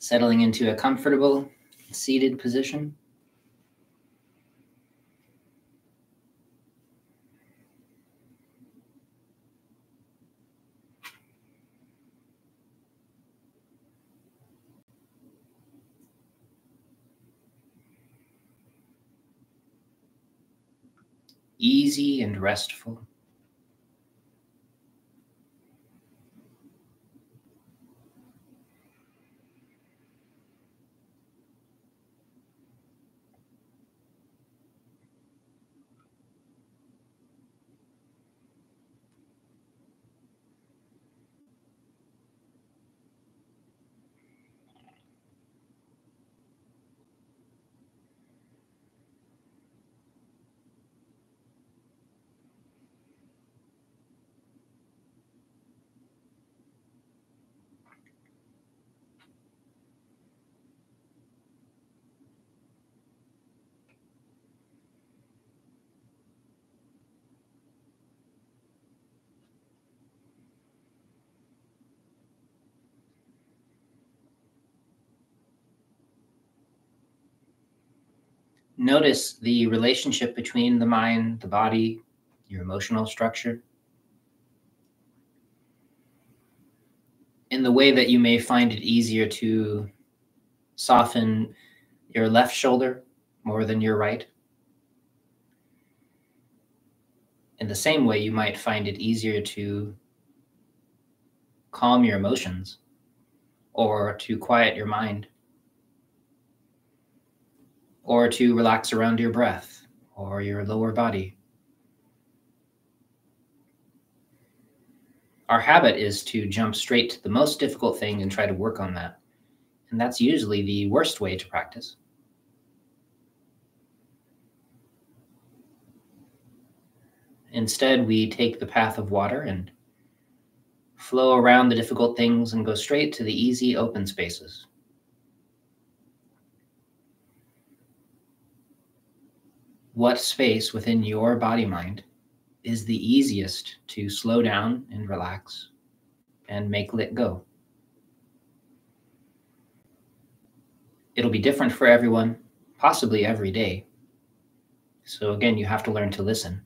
Settling into a comfortable seated position. Easy and restful. Notice the relationship between the mind, the body, your emotional structure. In the way that you may find it easier to soften your left shoulder more than your right. In the same way, you might find it easier to calm your emotions or to quiet your mind, or to relax around your breath or your lower body. Our habit is to jump straight to the most difficult thing and try to work on that. And that's usually the worst way to practice. Instead, we take the path of water and flow around the difficult things and go straight to the easy open spaces. What space within your body-mind is the easiest to slow down and relax and make let go? It'll be different for everyone, possibly every day. So again, you have to learn to listen.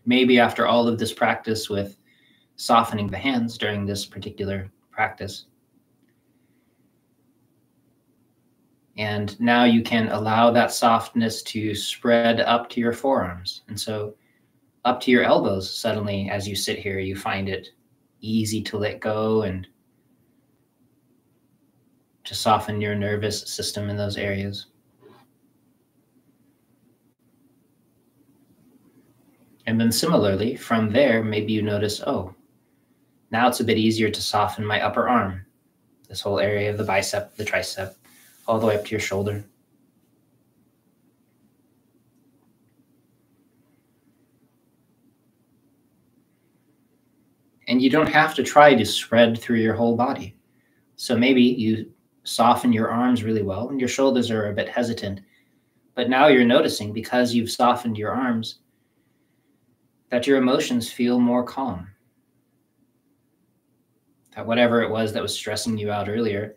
Maybe after all of this practice with softening the hands during this particular practice, and now you can allow that softness to spread up to your forearms. And so up to your elbows, suddenly as you sit here, you find it easy to let go and to soften your nervous system in those areas. And then similarly, from there, maybe you notice, oh, now it's a bit easier to soften my upper arm, this whole area of the bicep, the tricep, all the way up to your shoulder. And you don't have to try to spread through your whole body. So maybe you soften your arms really well and your shoulders are a bit hesitant. But now you're noticing, because you've softened your arms, that your emotions feel more calm. That whatever it was that was stressing you out earlier,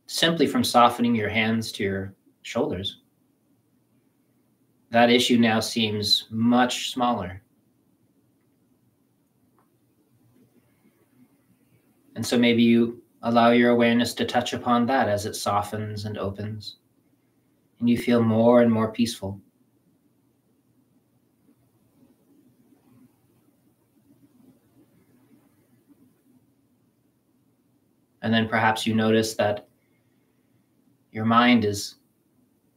simply from softening your hands to your shoulders, that issue now seems much smaller. And so maybe you allow your awareness to touch upon that as it softens and opens, and you feel more and more peaceful. And then perhaps you notice that your mind is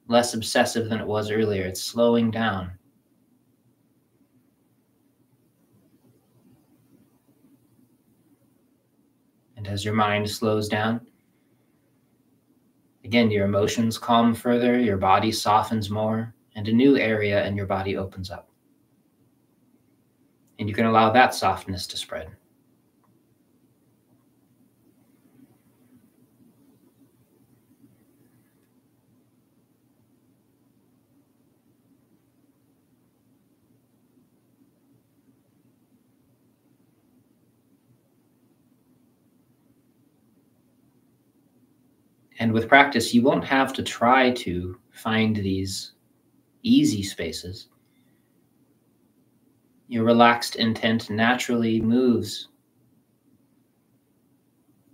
less obsessive than it was earlier. It's slowing down. And as your mind slows down, again, your emotions calm further, your body softens more, and a new area in your body opens up. And you can allow that softness to spread. And with practice, you won't have to try to find these easy spaces. Your relaxed intent naturally moves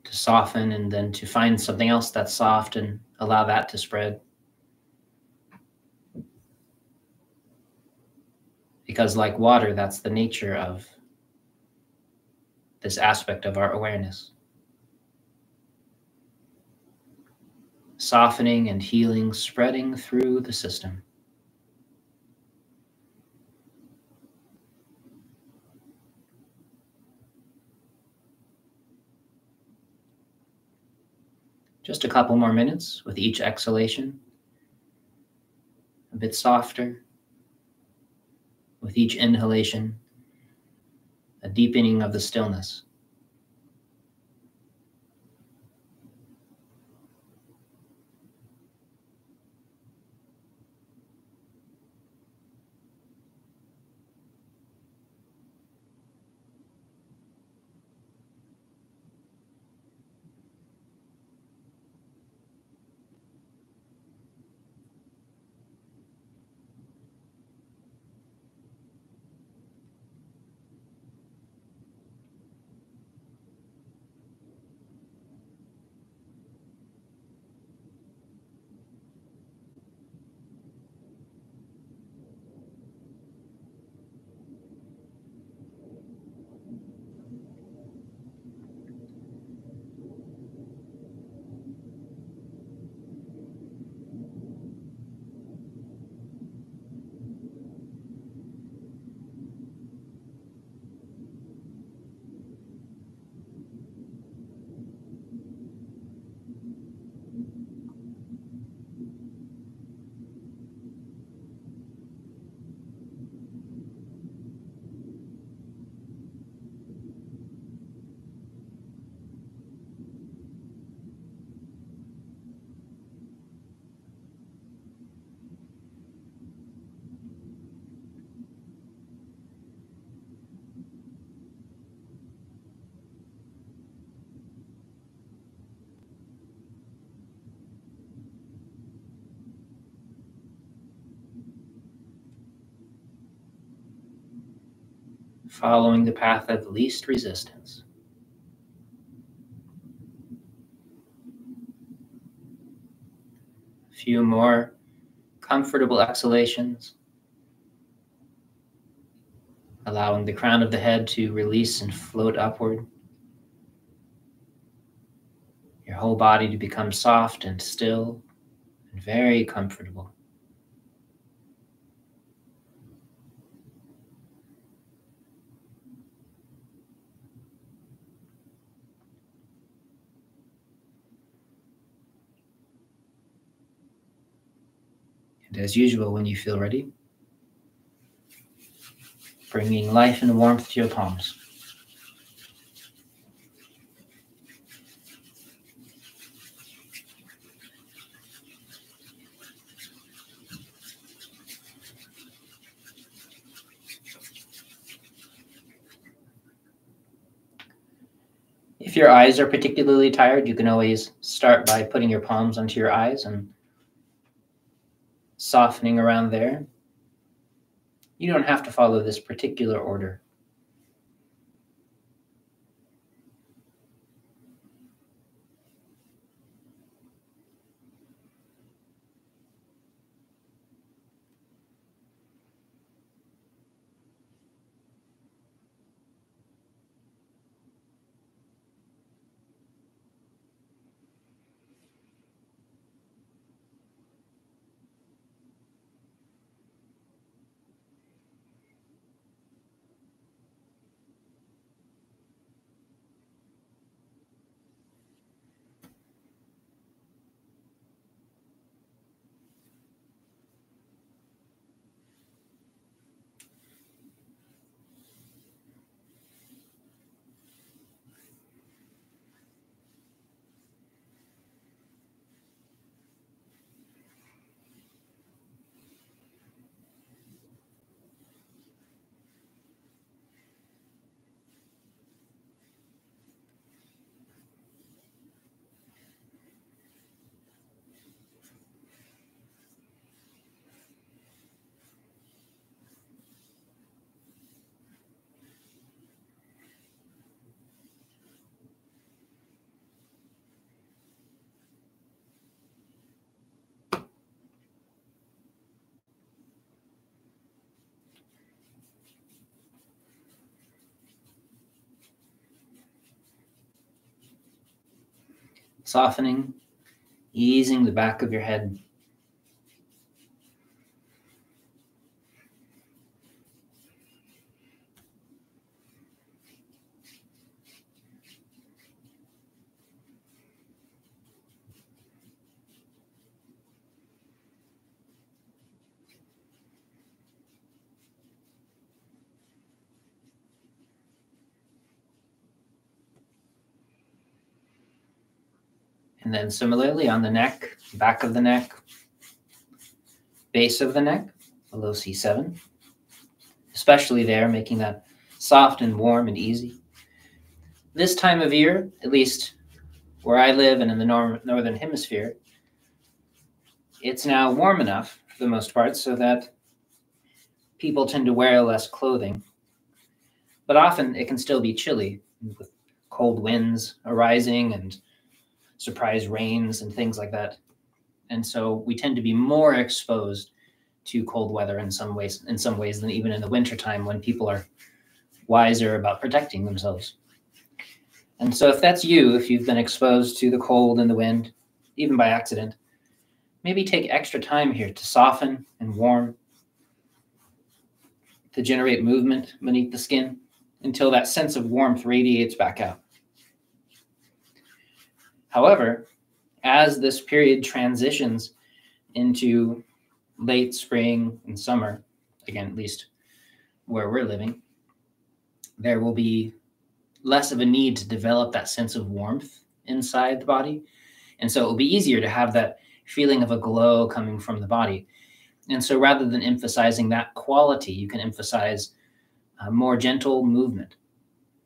to soften and then to find something else that's soft and allow that to spread. Because like water, that's the nature of this aspect of our awareness. Softening and healing, spreading through the system. Just a couple more minutes with each exhalation. A bit softer. With each inhalation, a deepening of the stillness. Following the path of least resistance. A few more comfortable exhalations, allowing the crown of the head to release and float upward. Your whole body to become soft and still and very comfortable. And as usual, when you feel ready, bringing life and warmth to your palms. If your eyes are particularly tired, you can always start by putting your palms onto your eyes and softening around there. You don't have to follow this particular order. softening, easing the back of your head. And then similarly on the neck, back of the neck, base of the neck, below C7, especially there, making that soft and warm and easy. This time of year, at least where I live and in the northern hemisphere, it's now warm enough for the most part so that people tend to wear less clothing. But often it can still be chilly with cold winds arising and surprise rains and things like that. And so we tend to be more exposed to cold weather in some ways than even in the wintertime when people are wiser about protecting themselves. And so if that's you, if you've been exposed to the cold and the wind, even by accident, maybe take extra time here to soften and warm, to generate movement beneath the skin until that sense of warmth radiates back out. However, as this period transitions into late spring and summer, again, at least where we're living, there will be less of a need to develop that sense of warmth inside the body. And so it will be easier to have that feeling of a glow coming from the body. And so rather than emphasizing that quality, you can emphasize more gentle movement,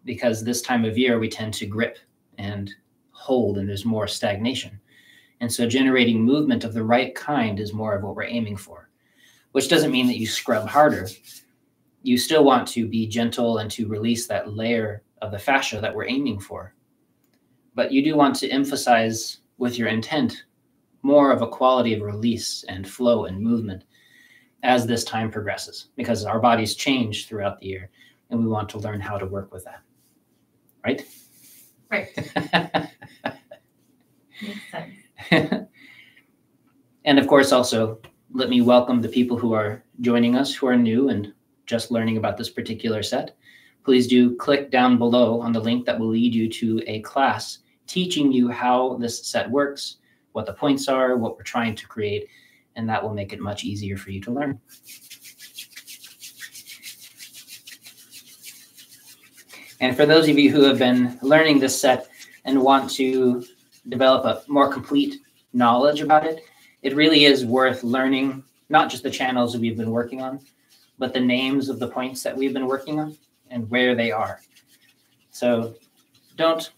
because this time of year we tend to grip and hold and there's more stagnation. And so generating movement of the right kind is more of what we're aiming for, which doesn't mean that you scrub harder. You still want to be gentle and to release that layer of the fascia that we're aiming for. But you do want to emphasize with your intent more of a quality of release and flow and movement as this time progresses, because our bodies change throughout the year and we want to learn how to work with that. Right? Right. Makes sense. And of course, also, let me welcome the people who are joining us, who are new and just learning about this particular set. Please do click down below on the link that will lead you to a class teaching you how this set works, what the points are, what we're trying to create, and that will make it much easier for you to learn. And for those of you who have been learning this set and want to develop a more complete knowledge about it, it really is worth learning not just the channels that we've been working on, but the names of the points that we've been working on and where they are. So don't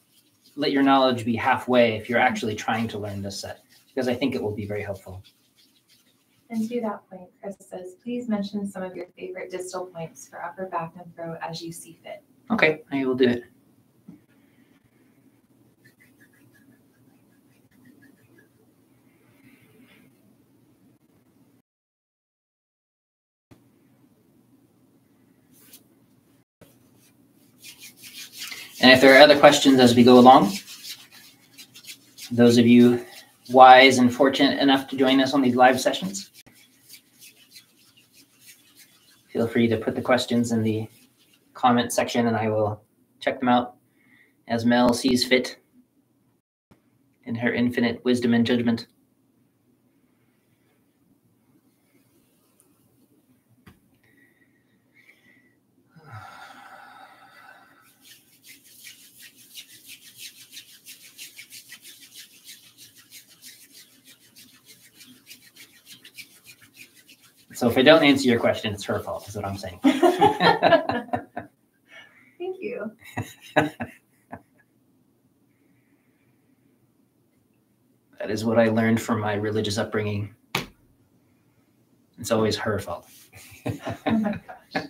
let your knowledge be halfway if you're actually trying to learn this set, because I think it will be very helpful. And to that point, Chris says, please mention some of your favorite distal points for upper back and throat as you see fit. Okay, I will do it. And if there are other questions as we go along, those of you wise and fortunate enough to join us on these live sessions, feel free to put the questions in the comment section and I will check them out as Mel sees fit in her infinite wisdom and judgment. So if I don't answer your question, it's her fault, is what I'm saying. Thank you. That is what I learned from my religious upbringing. It's always her fault. Oh my gosh.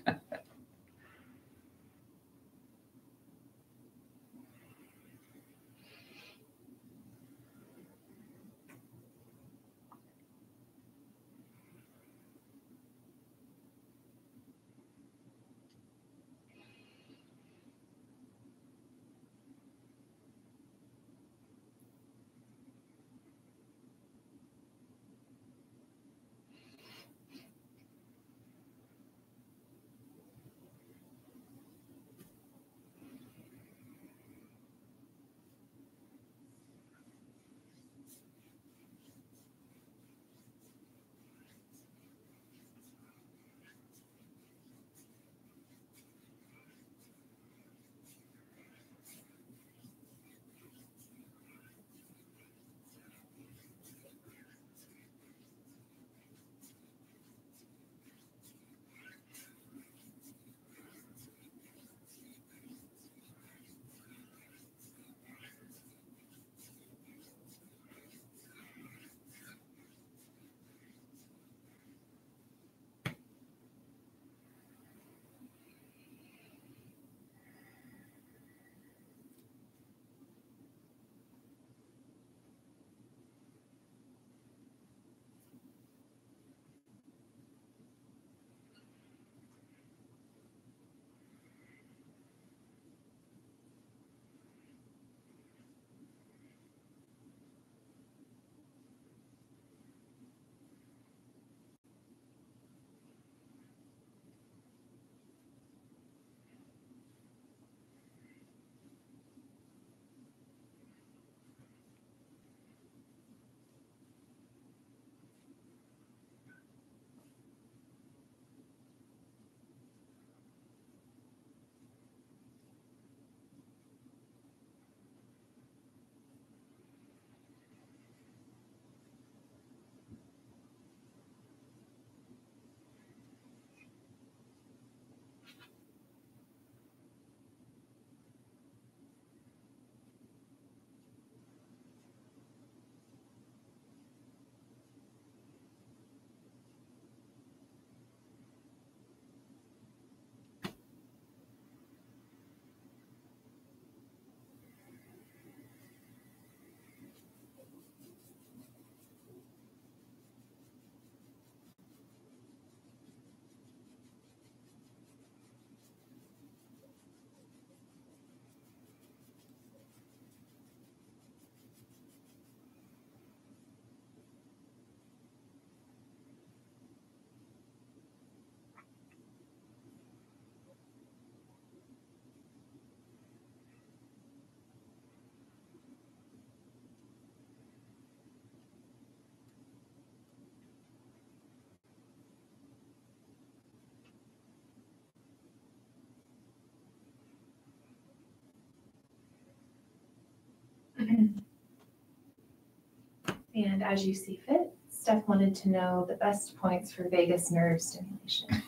And as you see fit, Steph wanted to know the best points for vagus nerve stimulation.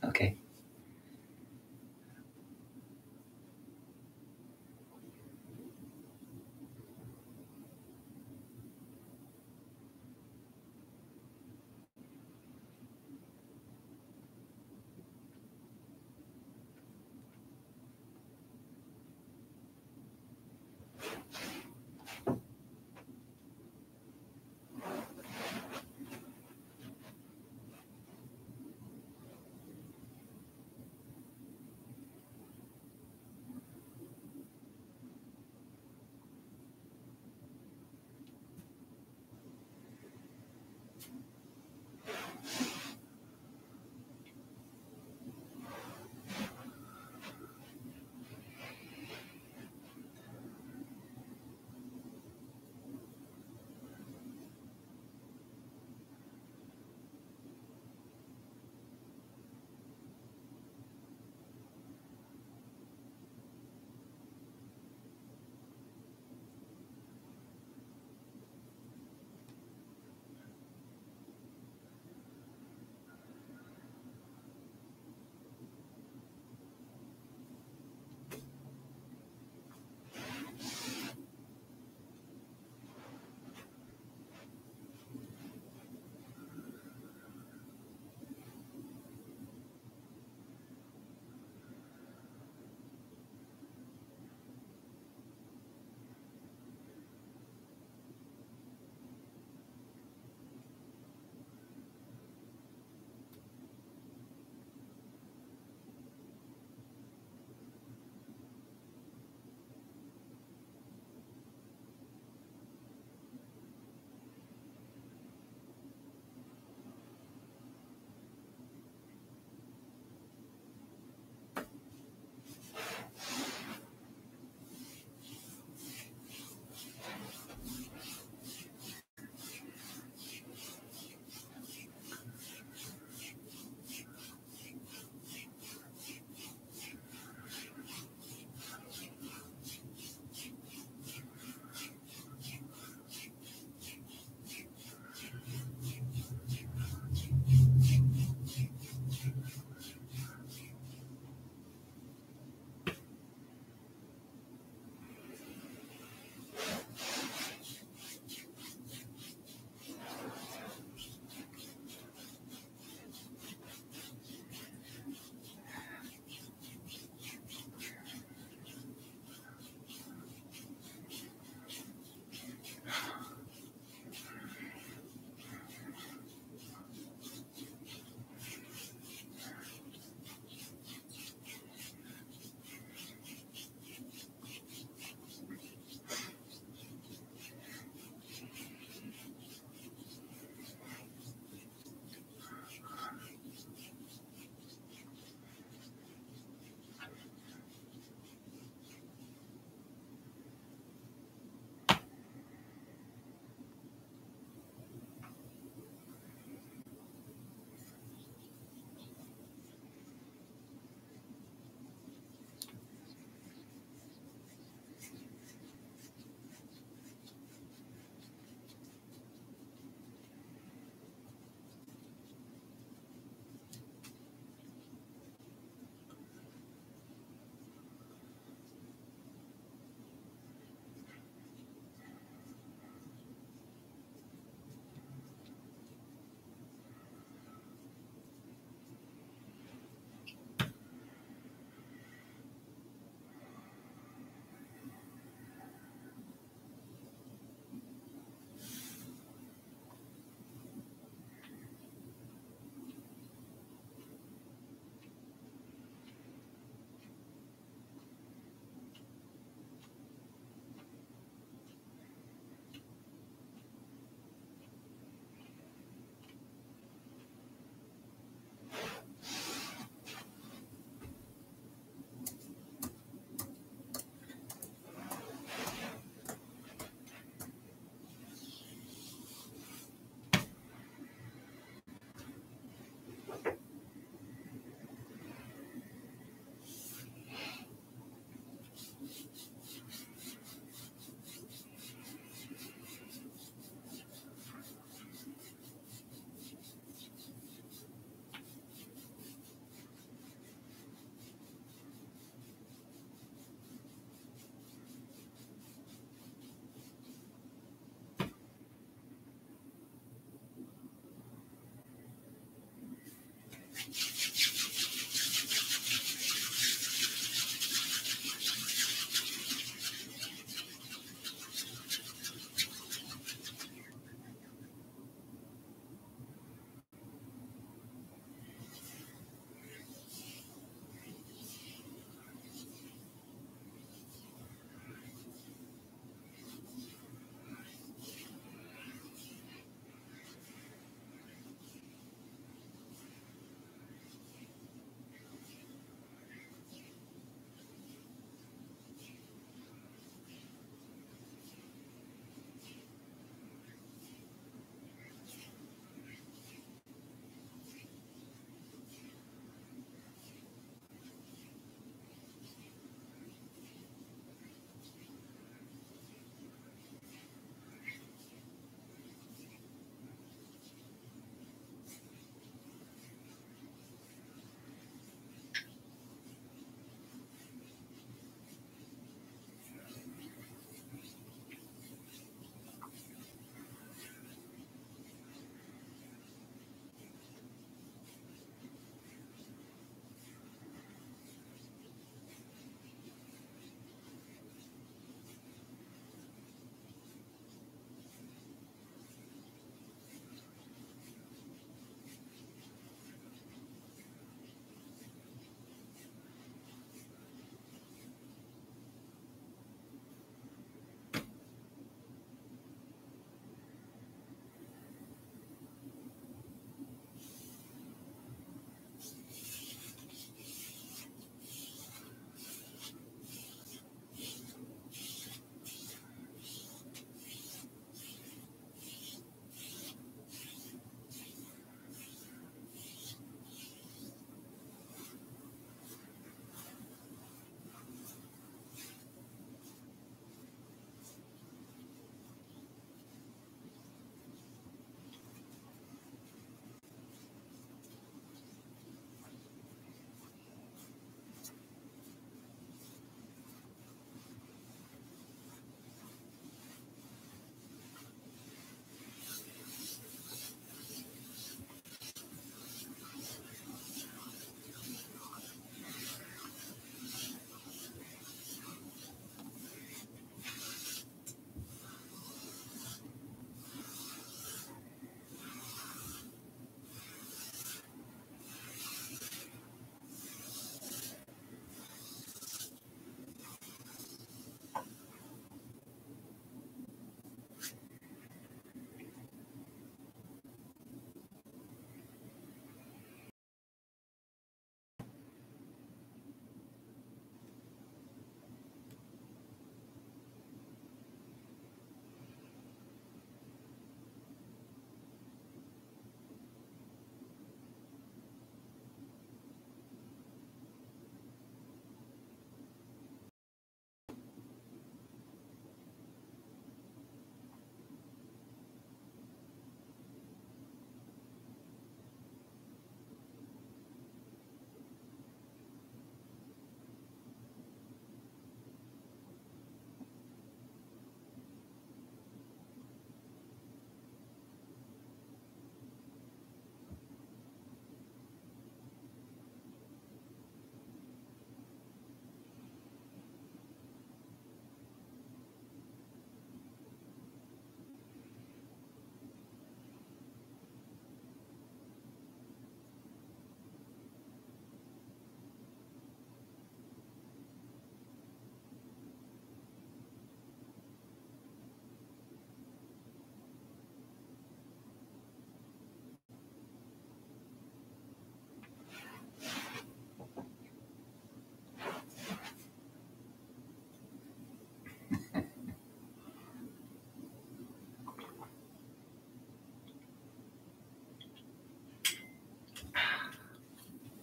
Okay.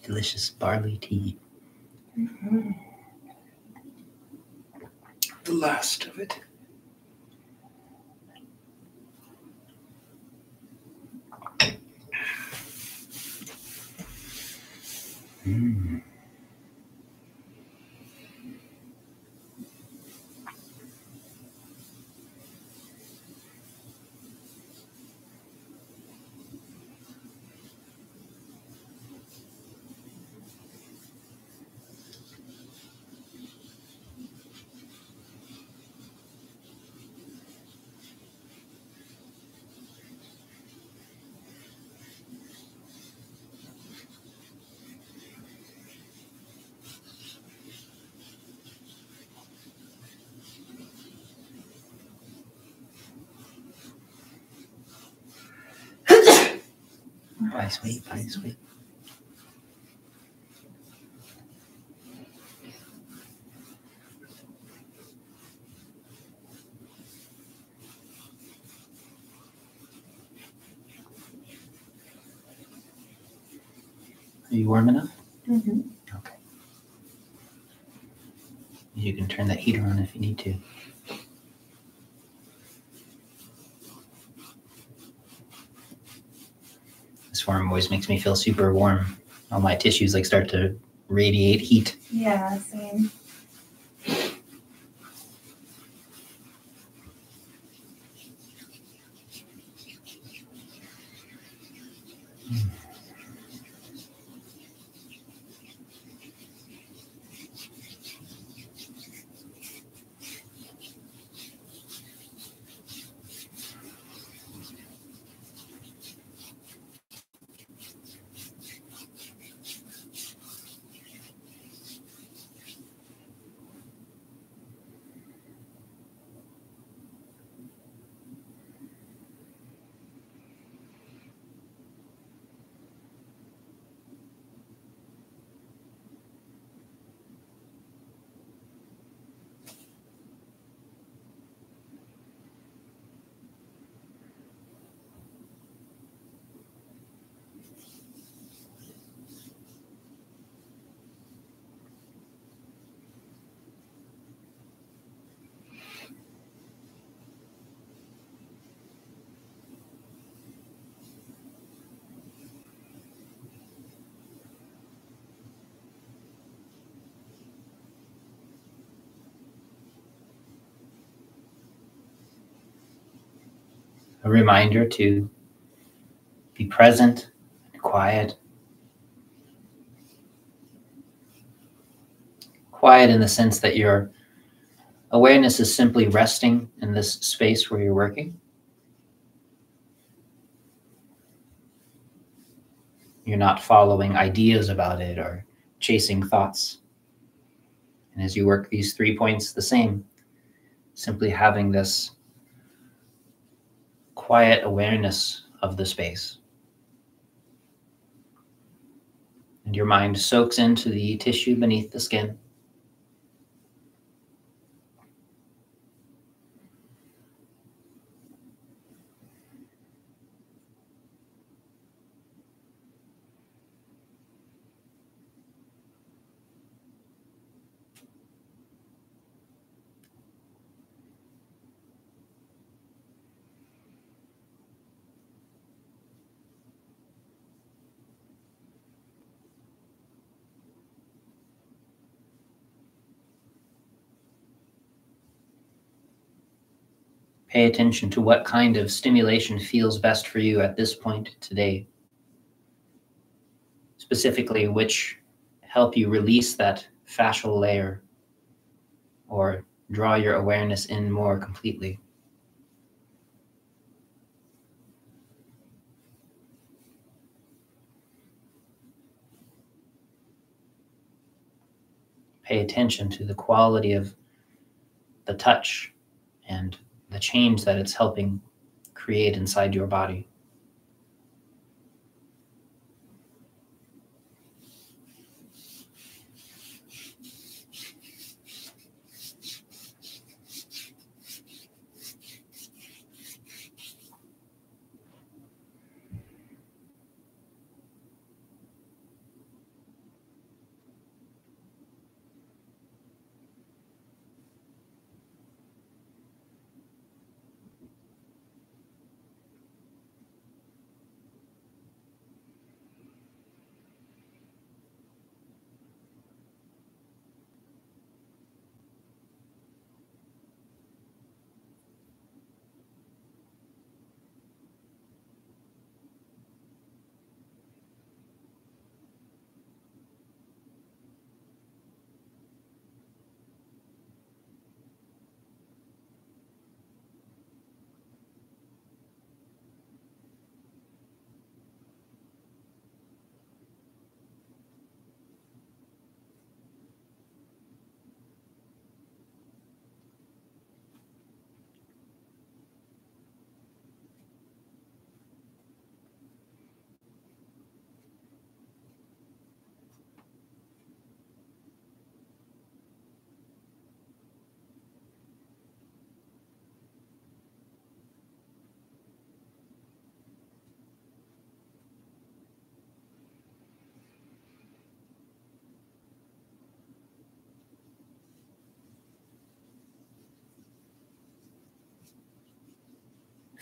delicious barley tea. Mm-hmm. The last of it. Mm. Bye, sweet. Bye, sweet. Are you warm enough? Mm-hmm. Okay. You can turn that heater on if you need to. This form always makes me feel super warm. All my tissues like start to radiate heat. Yeah, same. A reminder to be present and quiet. Quiet in the sense that your awareness is simply resting in this space where you're working. You're not following ideas about it or chasing thoughts. And as you work these 3 points the same, simply having this quiet awareness of the space. And your mind soaks into the tissue beneath the skin. Pay attention to what kind of stimulation feels best for you at this point today. Specifically, which help you release that fascial layer or draw your awareness in more completely. Pay attention to the quality of the touch and the change that it's helping create inside your body.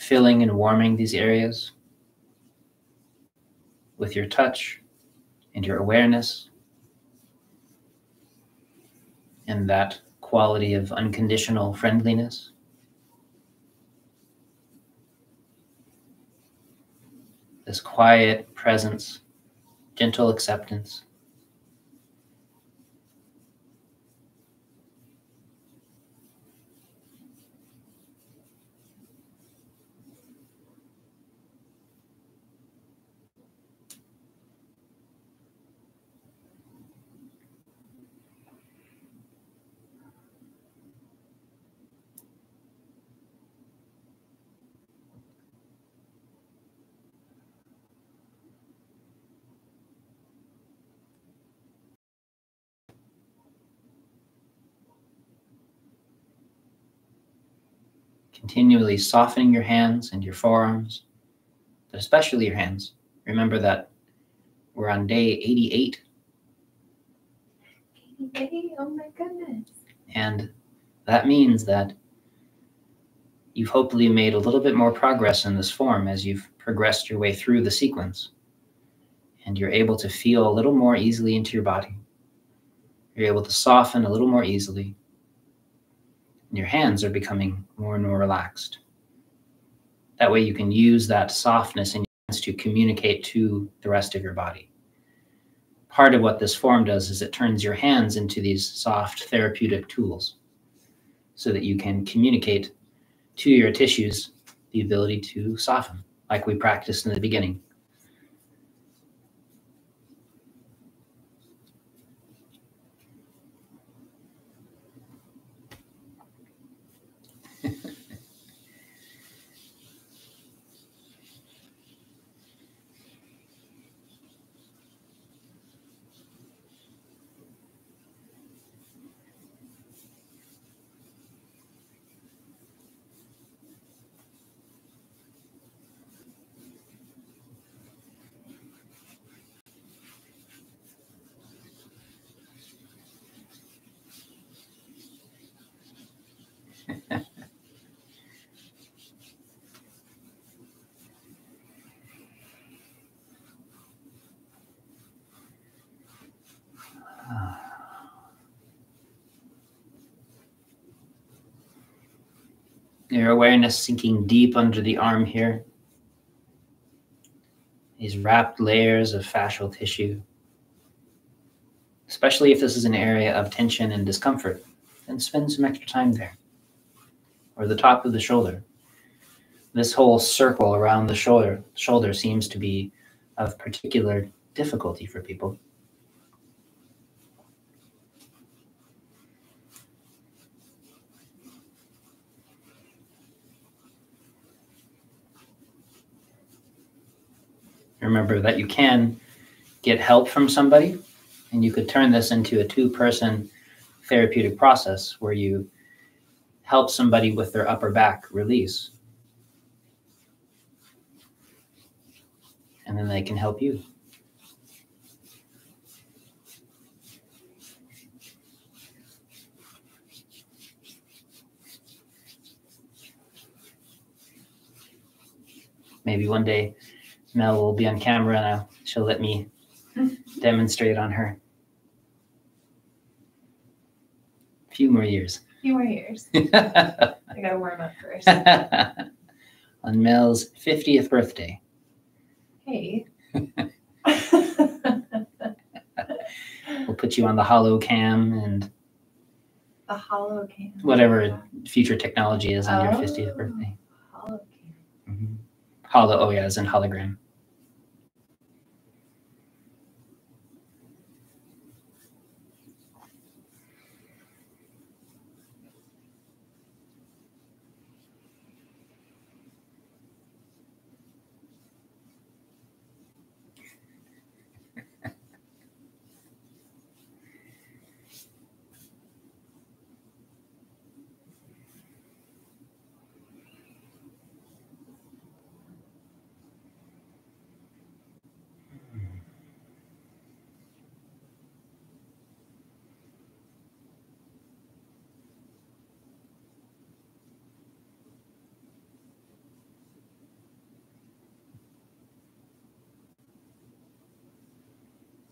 filling and warming these areas with your touch and your awareness and that quality of unconditional friendliness. This quiet presence, gentle acceptance. Continually softening your hands and your forearms, but especially your hands. Remember that we're on day 88. 88? Oh my goodness. And that means that you've hopefully made a little bit more progress in this form as you've progressed your way through the sequence. And you're able to feel a little more easily into your body. You're able to soften a little more easily. And your hands are becoming more and more relaxed. That way you can use that softness in your hands to communicate to the rest of your body. Part of what this form does is it turns your hands into these soft therapeutic tools so that you can communicate to your tissues the ability to soften, like we practiced in the beginning. Your awareness sinking deep under the arm here. These wrapped layers of fascial tissue. Especially if this is an area of tension and discomfort, then spend some extra time there. Or the top of the shoulder. This whole circle around the shoulder seems to be of particular difficulty for people. Remember that you can get help from somebody, and you could turn this into a two-person therapeutic process where you help somebody with their upper back release. And then they can help you. Maybe one day Mel will be on camera and she'll let me demonstrate on her. A few more years. Few more years. I gotta warm up first. On Mel's 50th birthday. Hey. We'll put you on the hollow cam and The hollow cam. whatever future technology is on your 50th birthday. Hollow cam. Mm-hmm. Hollow, oh yeah, as in hologram.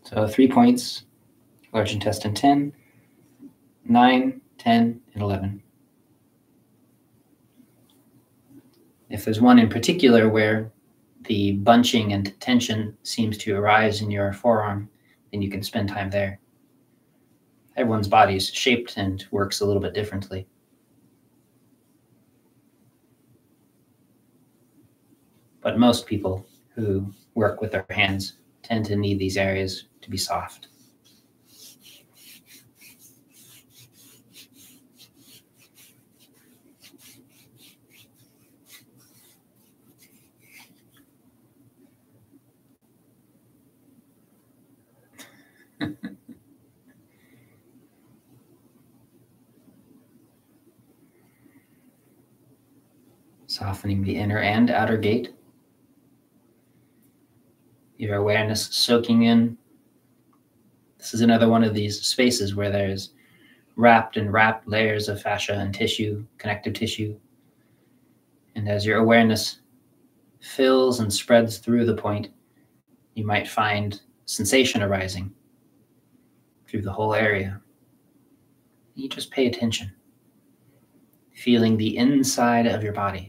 So 3 points, large intestine 10, 9, 10, and 11. If there's one in particular where the bunching and tension seems to arise in your forearm, then you can spend time there. Everyone's body is shaped and works a little bit differently. But most people who work with their hands tend to need these areas to be soft. Softening the inner and outer gate. Your awareness soaking in. This is another one of these spaces where there's wrapped layers of fascia and tissue, connective tissue. And as your awareness fills and spreads through the point, you might find sensation arising through the whole area. You just pay attention, feeling the inside of your body.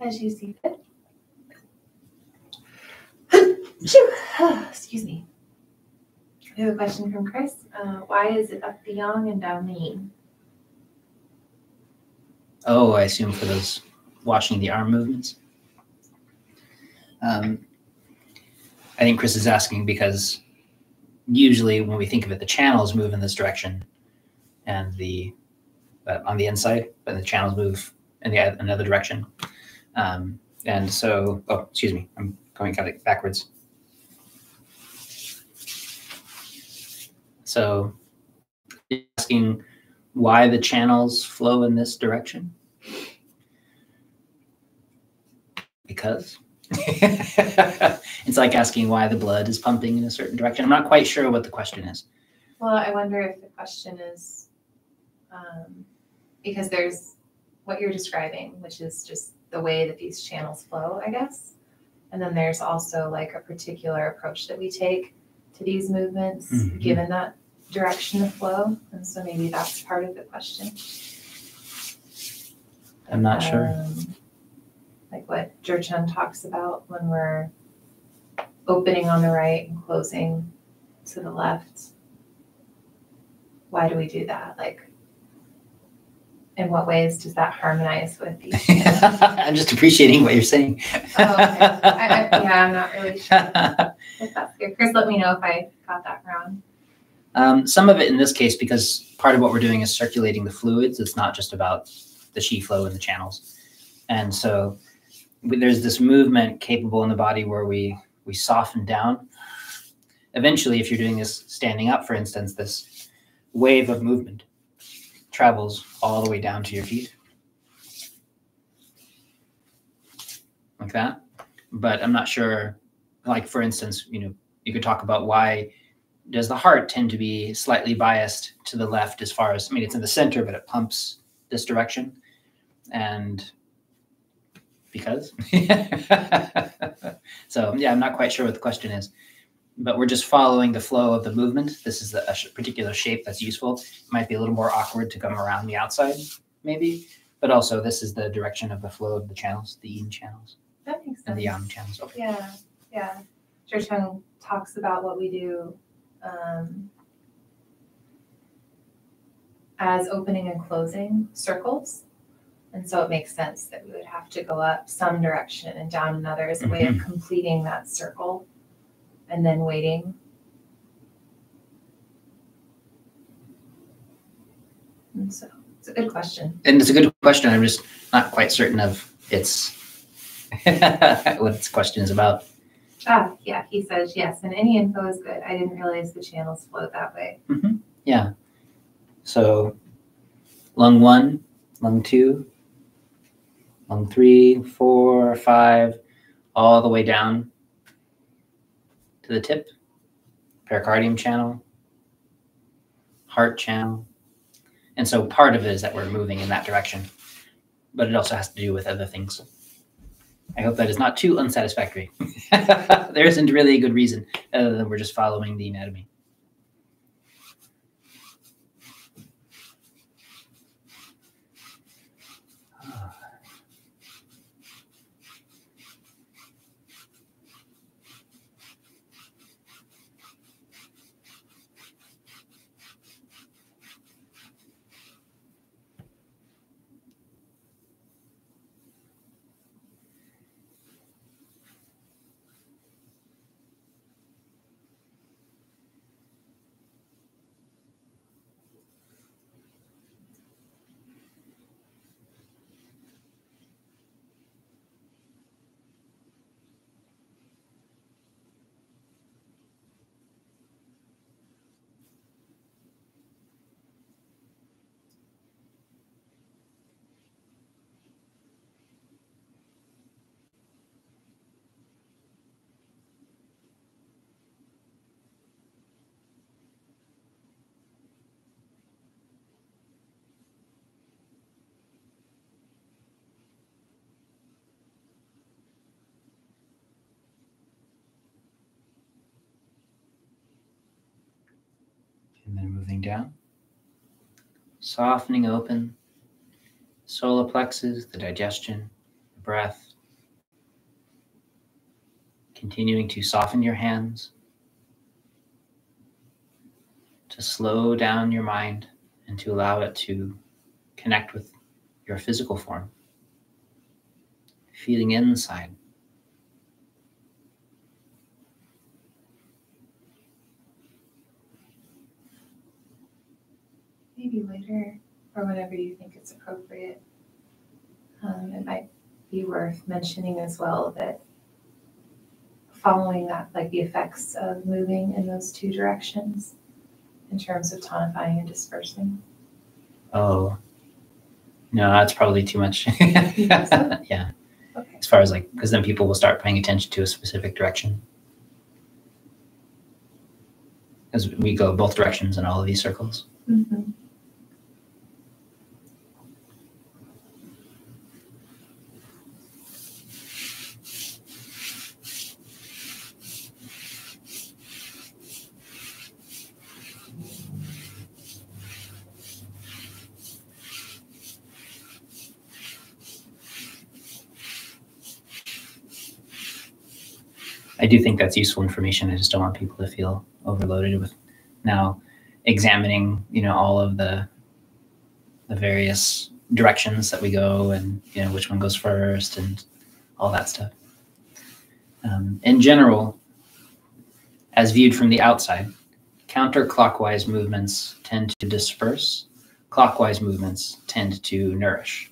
as you see fit. Excuse me. We have a question from Chris. Why is it up the yang and down the yin? Oh, I assume for those watching the arm movements. I think Chris is asking because usually when we think of it, the channels move in this direction, and on the inside, but the channels move in another direction. And so, oh, excuse me, I'm going kind of backwards. So asking why the channels flow in this direction? Because it's like asking why the blood is pumping in a certain direction. I'm not quite sure what the question is. Well, I wonder if the question is because there's what you're describing, which is just the way that these channels flow, I guess. And then there's also like a particular approach that we take to these movements, given that direction of flow. And so maybe that's part of the question. I'm not sure. Like what ZhiCheng talks about when we're opening on the right and closing to the left. Why do we do that? Like, in what ways does that harmonize with each other? I'm just appreciating what you're saying. Oh, okay. Yeah, I'm not really sure if that's good. Chris, let me know if I got that wrong. Some of it in this case, because part of what we're doing is circulating the fluids. It's not just about the chi flow in the channels. And so there's this movement capable in the body where we soften down. Eventually, if you're doing this standing up, for instance, this wave of movement travels all the way down to your feet. Like that. But I'm not sure, like for instance, you could talk about why does the heart tend to be slightly biased to the left as far as, it's in the center, but it pumps this direction. And because? So yeah, I'm not quite sure what the question is, but we're just following the flow of the movement. This is a particular shape that's useful. It might be a little more awkward to come around the outside, maybe, but also this is the direction of the flow of the channels, the yin channels. That makes sense. And the yang channels. Okay. Yeah. ZhiCheng talks about what we do as opening and closing circles. And so it makes sense that we would have to go up some direction and down another as a way of completing that circle and then waiting. And so it's a good question. And it's a good question. I'm just not quite certain of what its question is about. Yeah, he says yes, and any info is good. I didn't realize the channels flowed that way. Yeah. So lung 1, lung 2, lung 3, 4, 5, all the way down to the tip, pericardium channel, heart channel. And so part of it is that we're moving in that direction, but it also has to do with other things. I hope that is not too unsatisfactory. There isn't really a good reason other than we're just following the anatomy. And then moving down, softening open, solar plexus, the digestion, the breath, continuing to soften your hands, to slow down your mind and to allow it to connect with your physical form, feeling inside. Maybe later, or whenever you think it's appropriate, it might be worth mentioning as well that following that, like the effects of moving in those two directions in terms of tonifying and dispersing. Oh, no, that's probably too much. You think so? Yeah. Okay. As far as like, because then people will start paying attention to a specific direction. As we go both directions in all of these circles. Mm-hmm. I do think that's useful information. I just don't want people to feel overloaded with now examining, all of the various directions that we go and, which one goes first and all that stuff. In general, as viewed from the outside, counterclockwise movements tend to disperse, clockwise movements tend to nourish.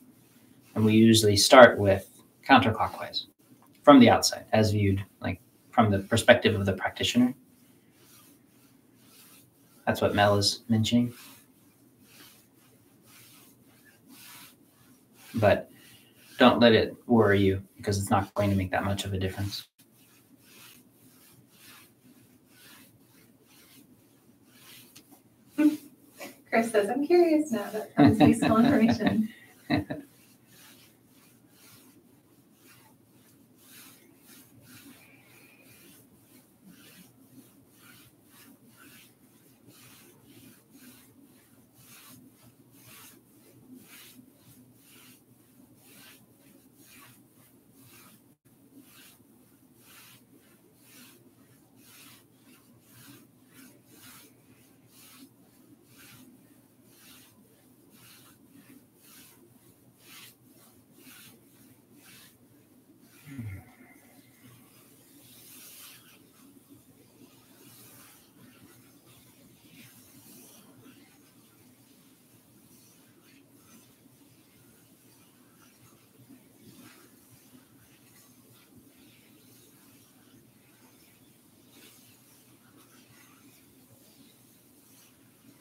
And we usually start with counterclockwise from the outside, as viewed like from the perspective of the practitioner. That's what Mel is mentioning. But don't let it worry you, because it's not going to make that much of a difference. Chris says, I'm curious now. That was useful information.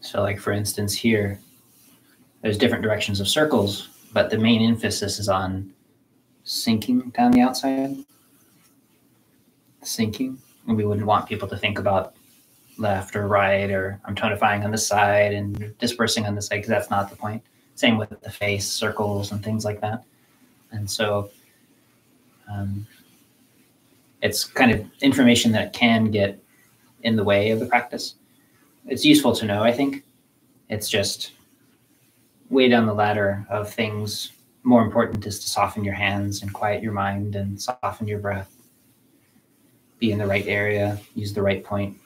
So like, for instance, here, there's different directions of circles, but the main emphasis is on sinking down the outside. Sinking. And we wouldn't want people to think about left or right, or I'm tonifying on this side and dispersing on this side, because that's not the point. Same with the face, circles, and things like that. And so it's kind of information that can get in the way of the practice. It's useful to know, I think. It's just way down the ladder of things. More important is to soften your hands and quiet your mind and soften your breath. Be in the right area, use the right point.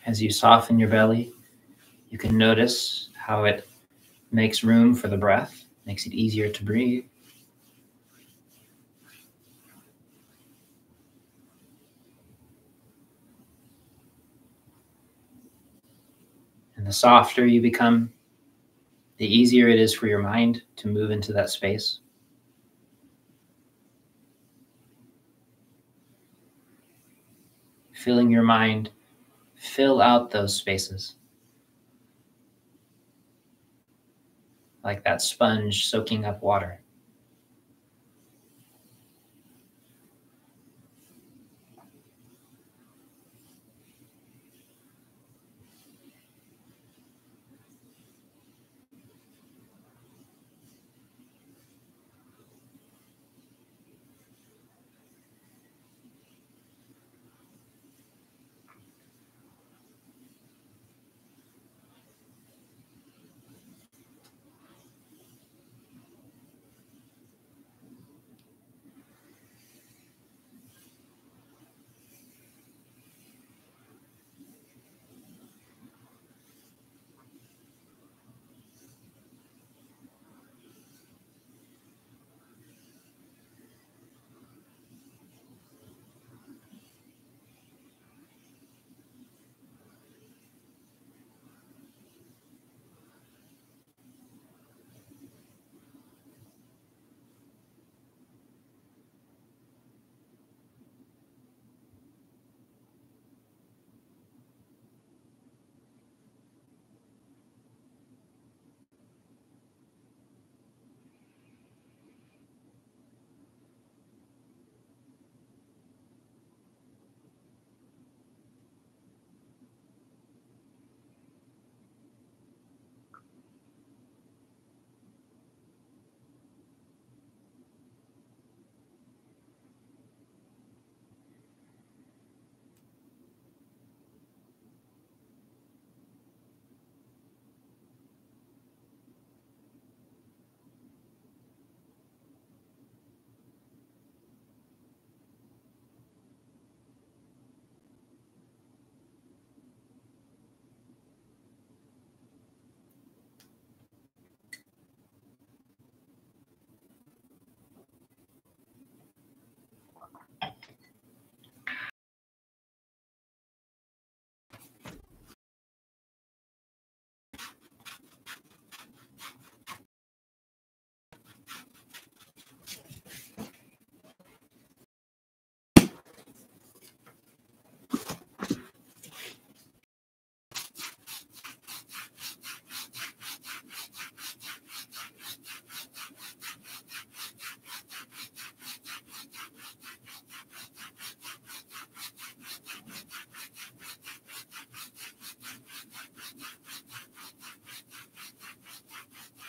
As you soften your belly, you can notice how it makes room for the breath Makes it easier to breathe. And the softer you become, the easier it is for your mind to move into that space. Feeling your mind fill out those spaces. Like that sponge soaking up water.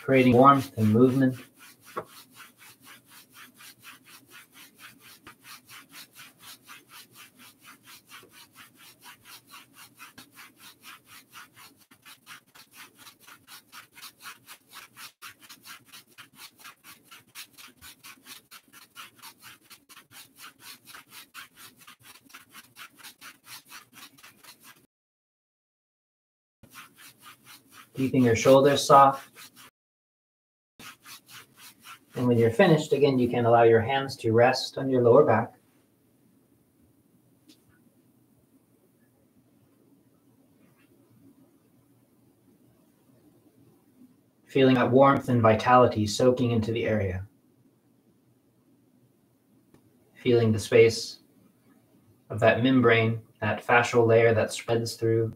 Creating warmth and movement. Keeping your shoulders soft. And when you're finished, again, you can allow your hands to rest on your lower back. Feeling that warmth and vitality soaking into the area. Feeling the space of that membrane, that fascial layer that spreads through.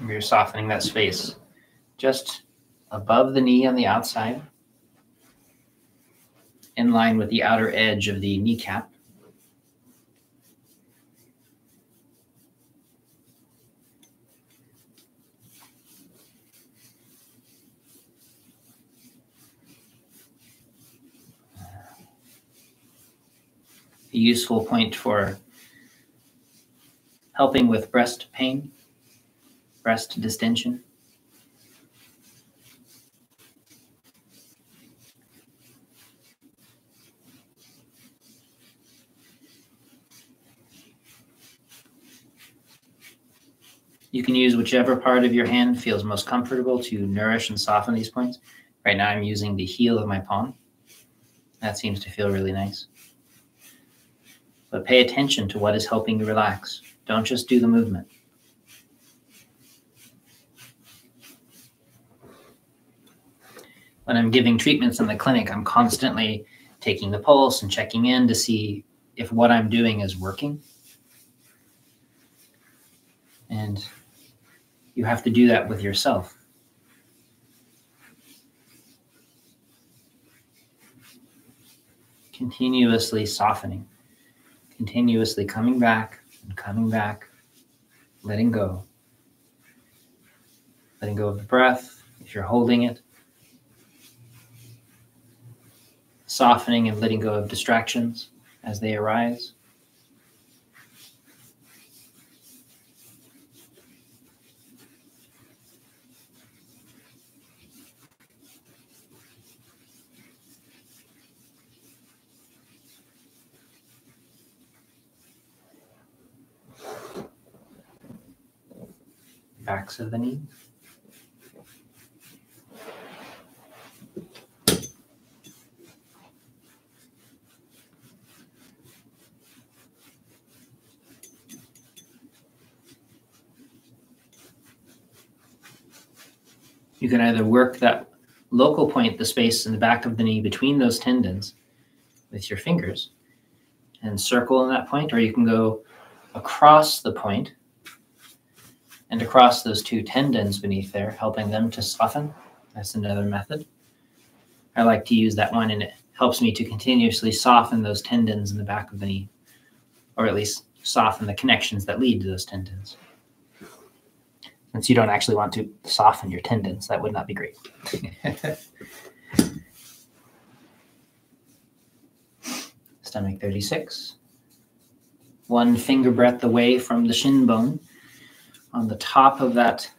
You're softening that space just above the knee on the outside, in line with the outer edge of the kneecap. A useful point for helping with breast pain, breast distension. You can use whichever part of your hand feels most comfortable to nourish and soften these points. Right now I'm using the heel of my palm. That seems to feel really nice. But pay attention to what is helping you relax. Don't just do the movement. When I'm giving treatments in the clinic, I'm constantly taking the pulse and checking in to see if what I'm doing is working. And you have to do that with yourself. Continuously softening. Continuously coming back and coming back, letting go. Letting go of the breath, if you're holding it. Softening and letting go of distractions as they arise. Backs of the knees. You can either work that local point, the space in the back of the knee between those tendons with your fingers and circle in that point, or you can go across the point and across those two tendons beneath there, helping them to soften. That's another method. I like to use that one, and it helps me to continuously soften those tendons in the back of the knee, or at least soften the connections that lead to those tendons. Since you don't actually want to soften your tendons, that would not be great. Stomach 36. One finger breadth away from the shin bone on the top of that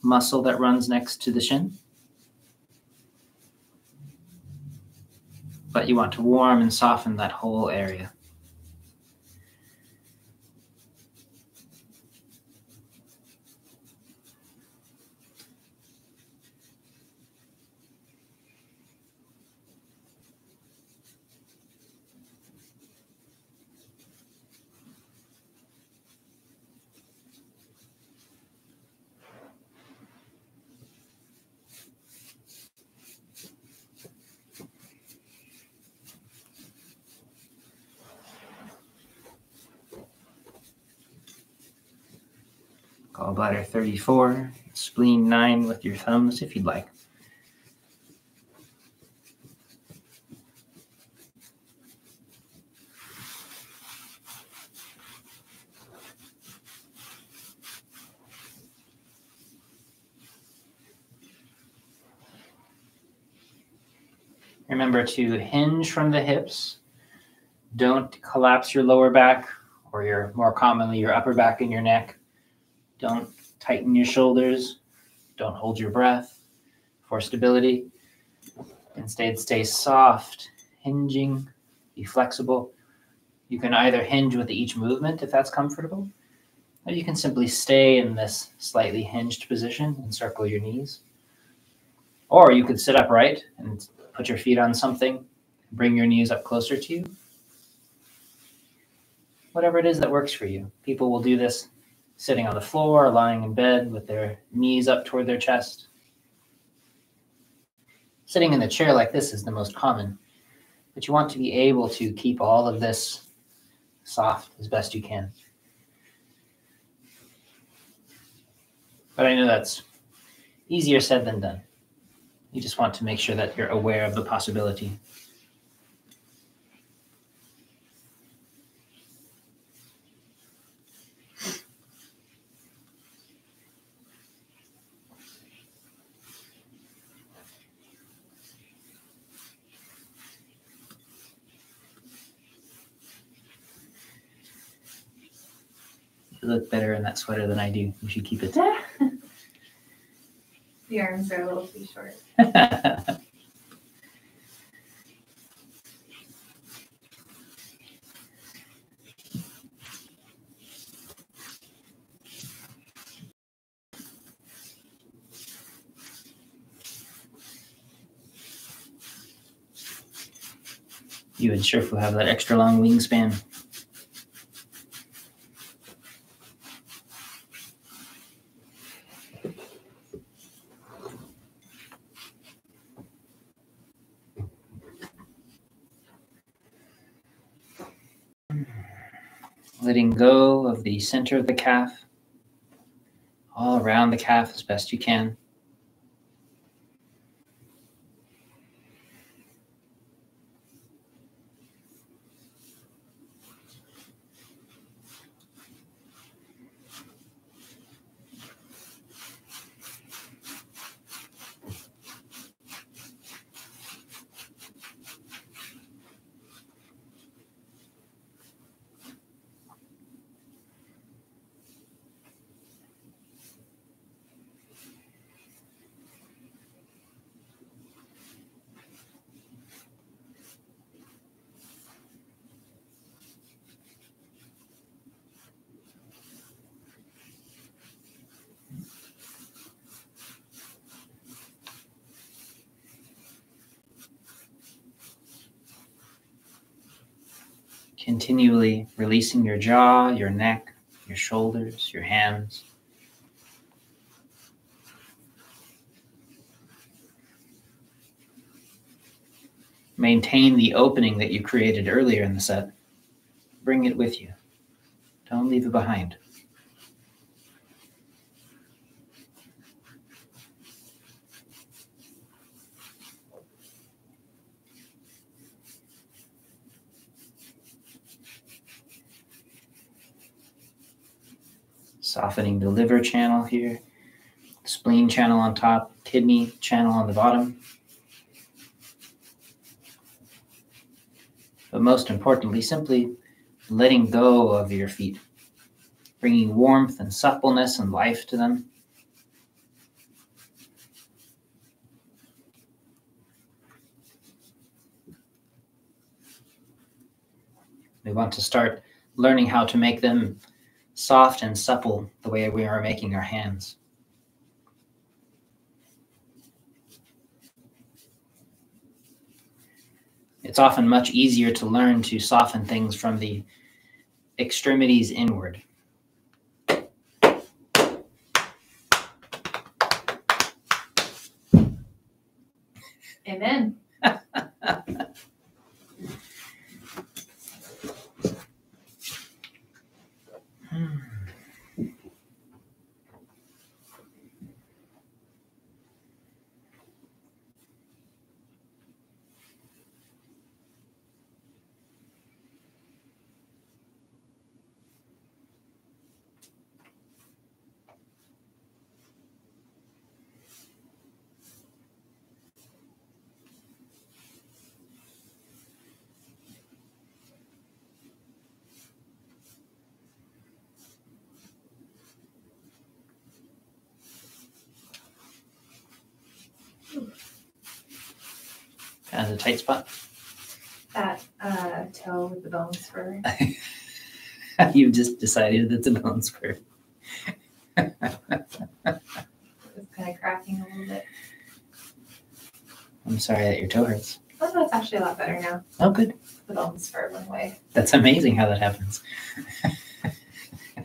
muscle that runs next to the shin. But you want to warm and soften that whole area. Gallbladder 34, spleen 9 with your thumbs if you'd like. Remember to hinge from the hips. Don't collapse your lower back, or more commonly your upper back and your neck. Don't tighten your shoulders. Don't hold your breath for stability. Instead, stay soft, hinging, be flexible. You can either hinge with each movement if that's comfortable, or you can simply stay in this slightly hinged position and circle your knees. Or you could sit upright and put your feet on something, bring your knees up closer to you. Whatever it is that works for you. People will do this sitting on the floor or lying in bed with their knees up toward their chest. Sitting in a chair like this is the most common, but you want to be able to keep all of this soft as best you can. But I know that's easier said than done. You just want to make sure that you're aware of the possibility. You look better in that sweater than I do. You should keep it. The arms are a little too short. You and Sherfu have that extra long wingspan. Letting go of the center of the calf, all around the calf as best you can. Continually releasing your jaw, your neck, your shoulders, your hands. Maintain the opening that you created earlier in the set. Bring it with you. Don't leave it behind. Softening the liver channel here, spleen channel on top, kidney channel on the bottom. But most importantly, simply letting go of your feet, bringing warmth and suppleness and life to them. We want to start learning how to make them soft and supple the way we are making our hands. It's often much easier to learn to soften things from the extremities inward. Amen. Kind of a tight spot. That toe with the bone spur. You've just decided it's a bone spur. It's kind of cracking a little bit. I'm sorry that your toe hurts. Oh, no, it's actually a lot better now. Oh, good. The bone spur went away. That's amazing how that happens.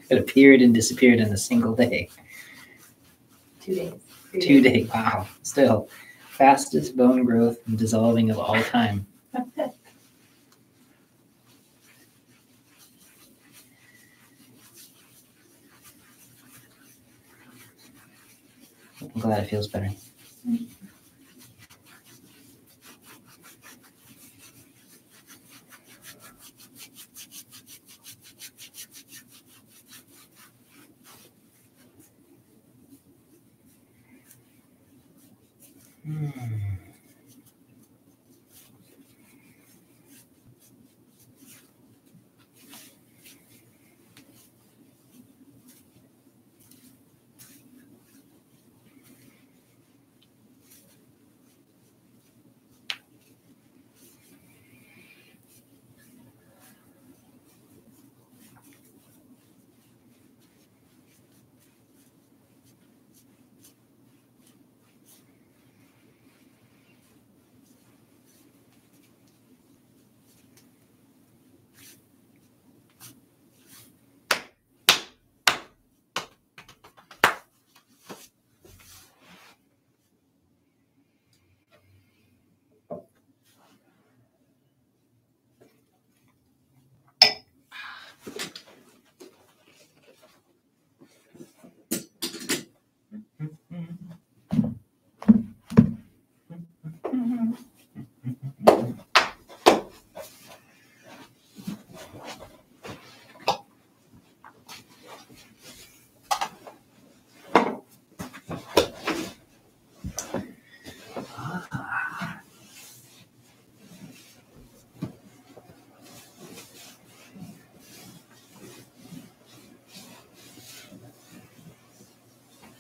It appeared and disappeared in a single day. 2 days. 2 days. Wow. Still, fastest bone growth and dissolving of all time. I'm glad it feels better.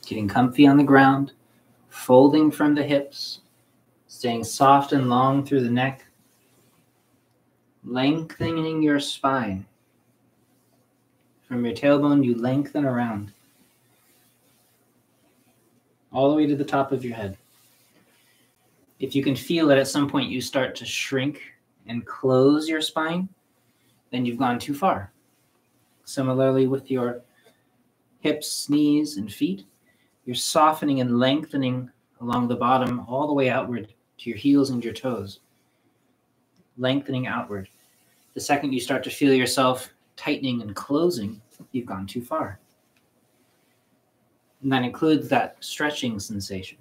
Getting comfy on the ground, folding from the hips, staying soft and long through the neck, lengthening your spine. From your tailbone, you lengthen around, all the way to the top of your head. If you can feel that at some point you start to shrink and close your spine, then you've gone too far. Similarly with your hips, knees, and feet, you're softening and lengthening along the bottom all the way outward to your heels and your toes, lengthening outward. The second you start to feel yourself tightening and closing, you've gone too far. And that includes that stretching sensation.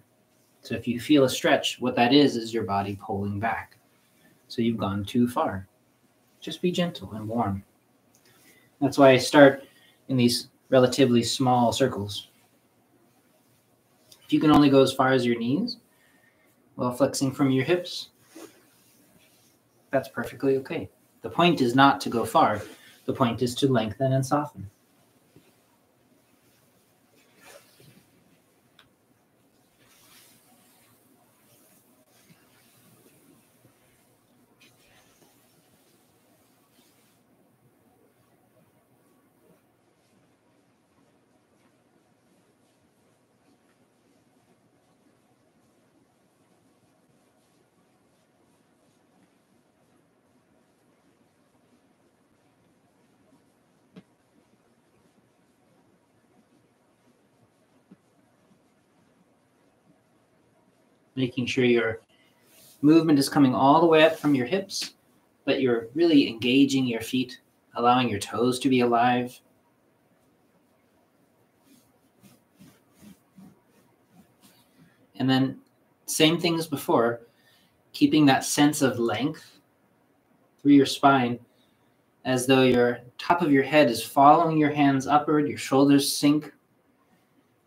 So if you feel a stretch, what that is your body pulling back. So you've gone too far. Just be gentle and warm. That's why I start in these relatively small circles. If you can only go as far as your knees while flexing from your hips, that's perfectly okay. The point is not to go far. The point is to lengthen and soften. Making sure your movement is coming all the way up from your hips, but you're really engaging your feet, allowing your toes to be alive. And then same thing as before, keeping that sense of length through your spine as though your top of your head is following your hands upward, your shoulders sink,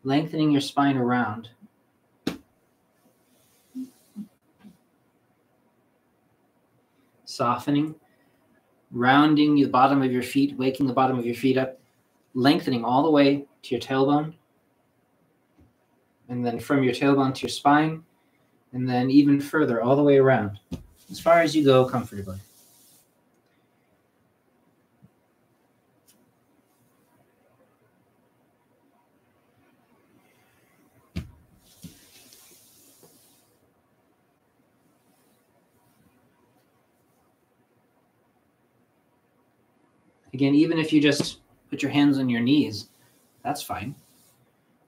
lengthening your spine around. Softening, rounding the bottom of your feet, waking the bottom of your feet up, lengthening all the way to your tailbone, and then from your tailbone to your spine, and then even further all the way around, as far as you go comfortably. Again, even if you just put your hands on your knees, that's fine.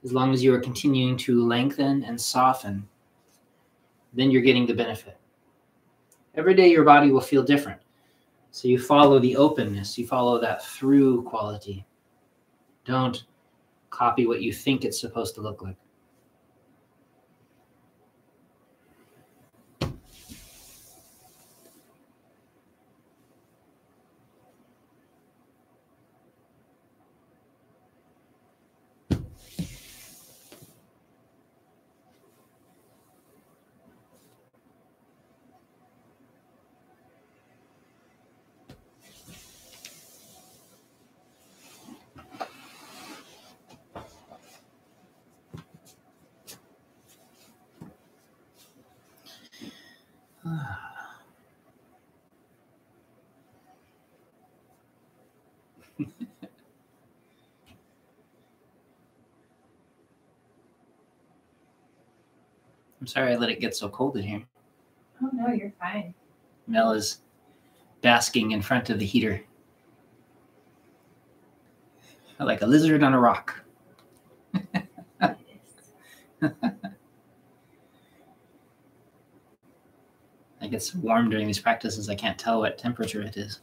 As long as you are continuing to lengthen and soften, then you're getting the benefit. Every day your body will feel different. So you follow the openness, you follow that through quality. Don't copy what you think it's supposed to look like. I'm sorry I let it get so cold in here. Oh, no, you're fine. Mel is basking in front of the heater like a lizard on a rock. It gets warm during these practices. I can't tell what temperature it is.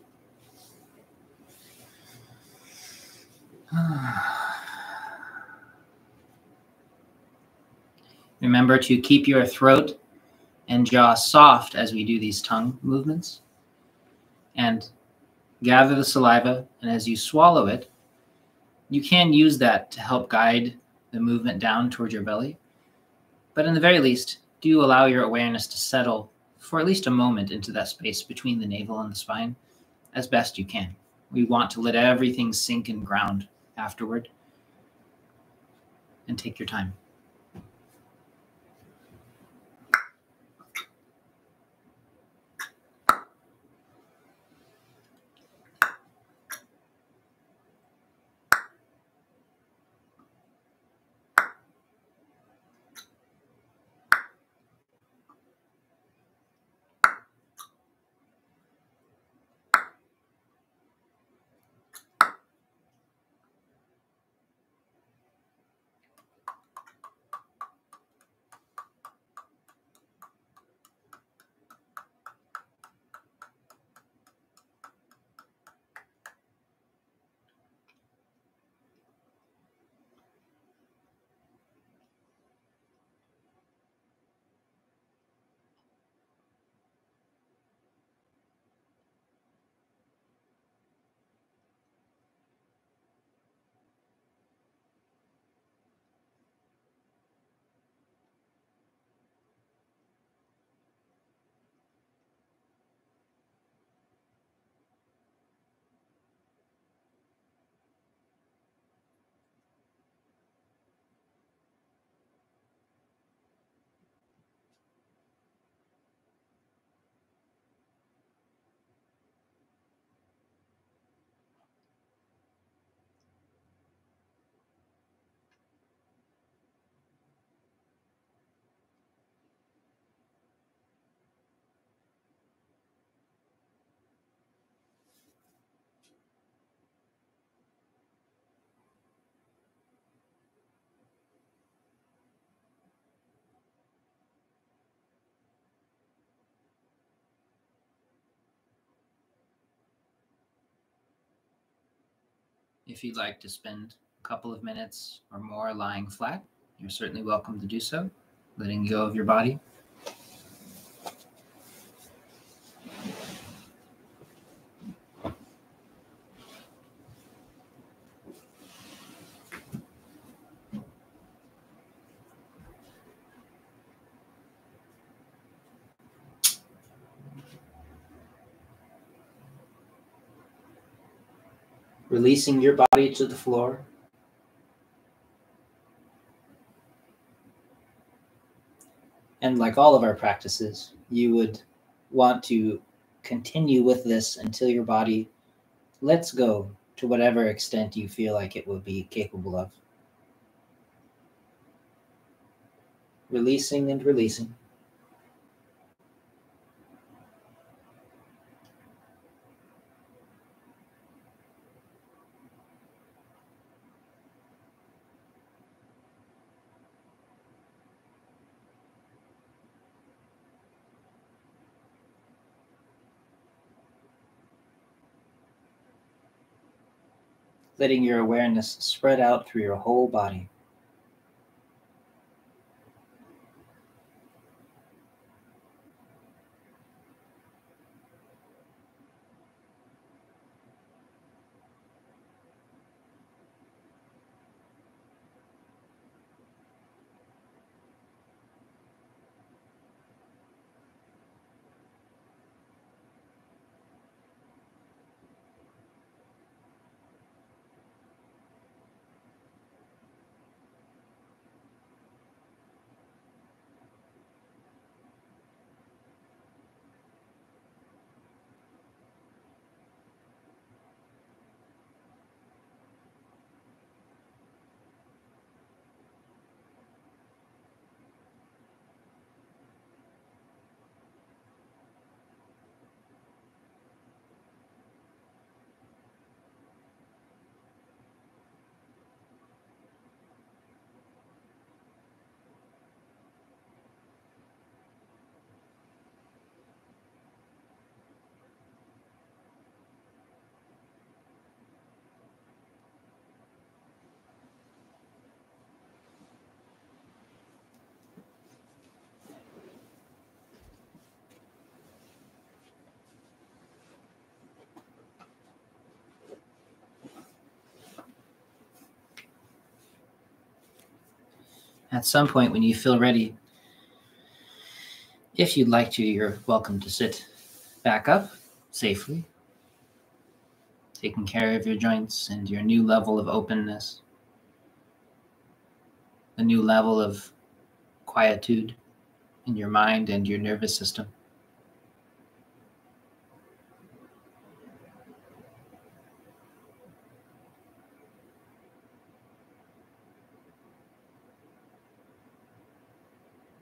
Remember to keep your throat and jaw soft as we do these tongue movements. And gather the saliva, and as you swallow it, you can use that to help guide the movement down toward your belly. But in the very least, do allow your awareness to settle for at least a moment into that space between the navel and the spine as best you can. We want to let everything sink and ground afterward. And take your time. If you'd like to spend a couple of minutes or more lying flat, you're certainly welcome to do so, letting go of your body. Releasing your body to the floor. And like all of our practices, you would want to continue with this until your body lets go to whatever extent you feel like it will be capable of. Releasing and releasing. Letting your awareness spread out through your whole body. At some point when you feel ready, if you'd like to, you're welcome to sit back up safely, taking care of your joints and your new level of openness, a new level of quietude in your mind and your nervous system.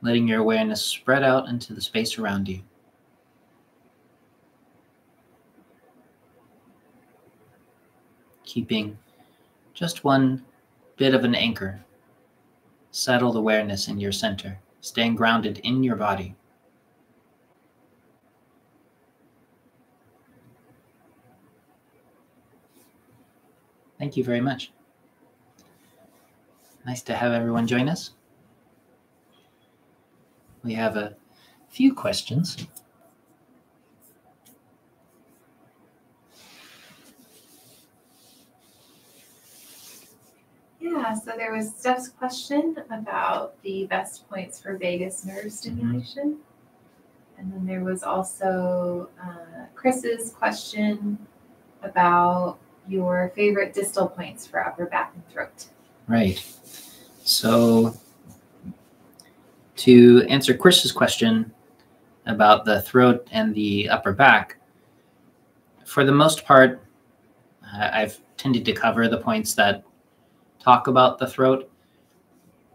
Letting your awareness spread out into the space around you. Keeping just one bit of an anchor, settled awareness in your center, staying grounded in your body. Thank you very much. Nice to have everyone join us. We have a few questions. Yeah, so there was Steph's question about the best points for vagus nerve stimulation. And then there was also Chris's question about your favorite distal points for upper back and throat. Right. So to answer Chris's question about the throat and the upper back, for the most part, I've tended to cover the points that talk about the throat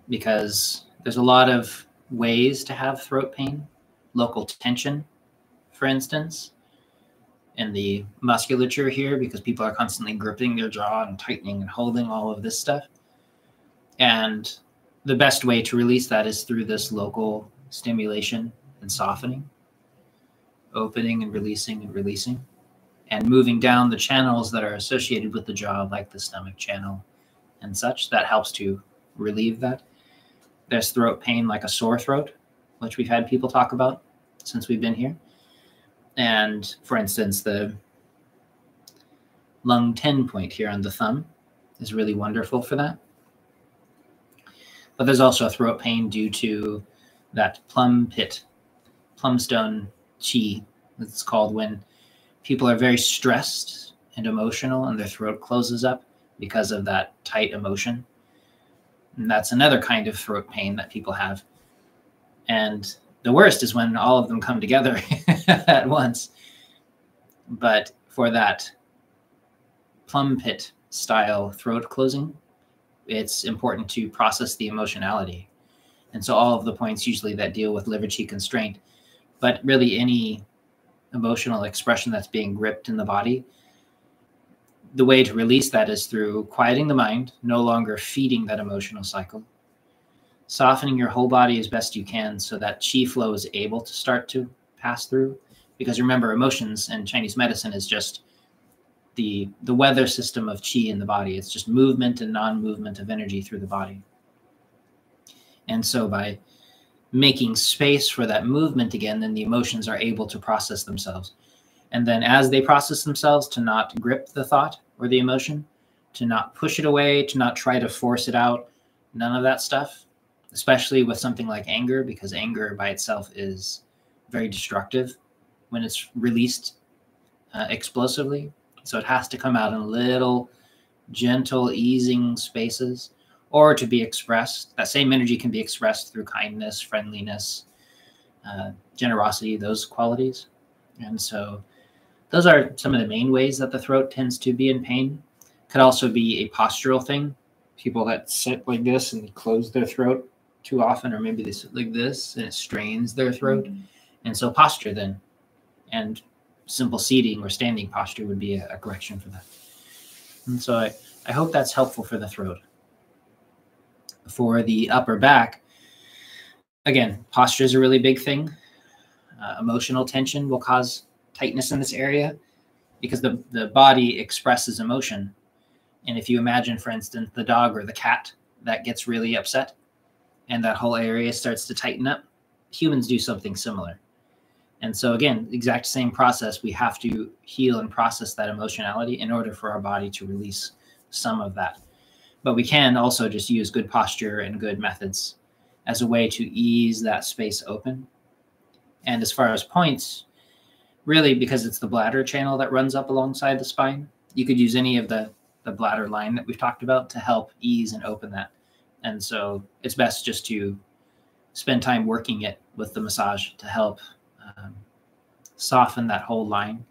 because there's a lot of ways to have throat pain. Local tension, for instance, in the musculature here, because people are constantly gripping their jaw and tightening and holding all of this stuff. And the best way to release that is through this local stimulation and softening, opening and releasing, and moving down the channels that are associated with the jaw, like the stomach channel and such. That helps to relieve that. There's throat pain like a sore throat, which we've had people talk about since we've been here. And for instance, the lung 10 point here on the thumb is really wonderful for that. But there's also throat pain due to that plum stone chi, it's called, when people are very stressed and emotional and their throat closes up because of that tight emotion. And that's another kind of throat pain that people have. And the worst is when all of them come together at once. But for that plum pit style throat closing, it's important to process the emotionality. And so all of the points usually that deal with liver chi constraint, but really any emotional expression that's being gripped in the body, the way to release that is through quieting the mind, no longer feeding that emotional cycle, softening your whole body as best you can so that chi flow is able to start to pass through. Because remember, emotions in Chinese medicine is just the weather system of chi in the body. It's just movement and non-movement of energy through the body. And so by making space for that movement again, then the emotions are able to process themselves. And then as they process themselves, to not grip the thought or the emotion, to not push it away, to not try to force it out, none of that stuff, especially with something like anger, because anger by itself is very destructive when it's released explosively. So it has to come out in little gentle, easing spaces, or to be expressed. That same energy can be expressed through kindness, friendliness, generosity, those qualities. And so those are some of the main ways that the throat tends to be in pain. Could also be a postural thing. People that sit like this and close their throat too often, or maybe they sit like this and it strains their throat. Mm-hmm. And so posture then, and simple seating or standing posture would be a correction for that. And so I hope that's helpful for the throat. For the upper back, again, posture is a really big thing. Emotional tension will cause tightness in this area because the body expresses emotion. And if you imagine, for instance, the dog or the cat that gets really upset and that whole area starts to tighten up, humans do something similar. And so again, exact same process. We have to heal and process that emotionality in order for our body to release some of that. But we can also just use good posture and good methods as a way to ease that space open. And as far as points, really, because it's the bladder channel that runs up alongside the spine, you could use any of the bladder line that we've talked about to help ease and open that. And so it's best just to spend time working it with the massage to help soften that whole line,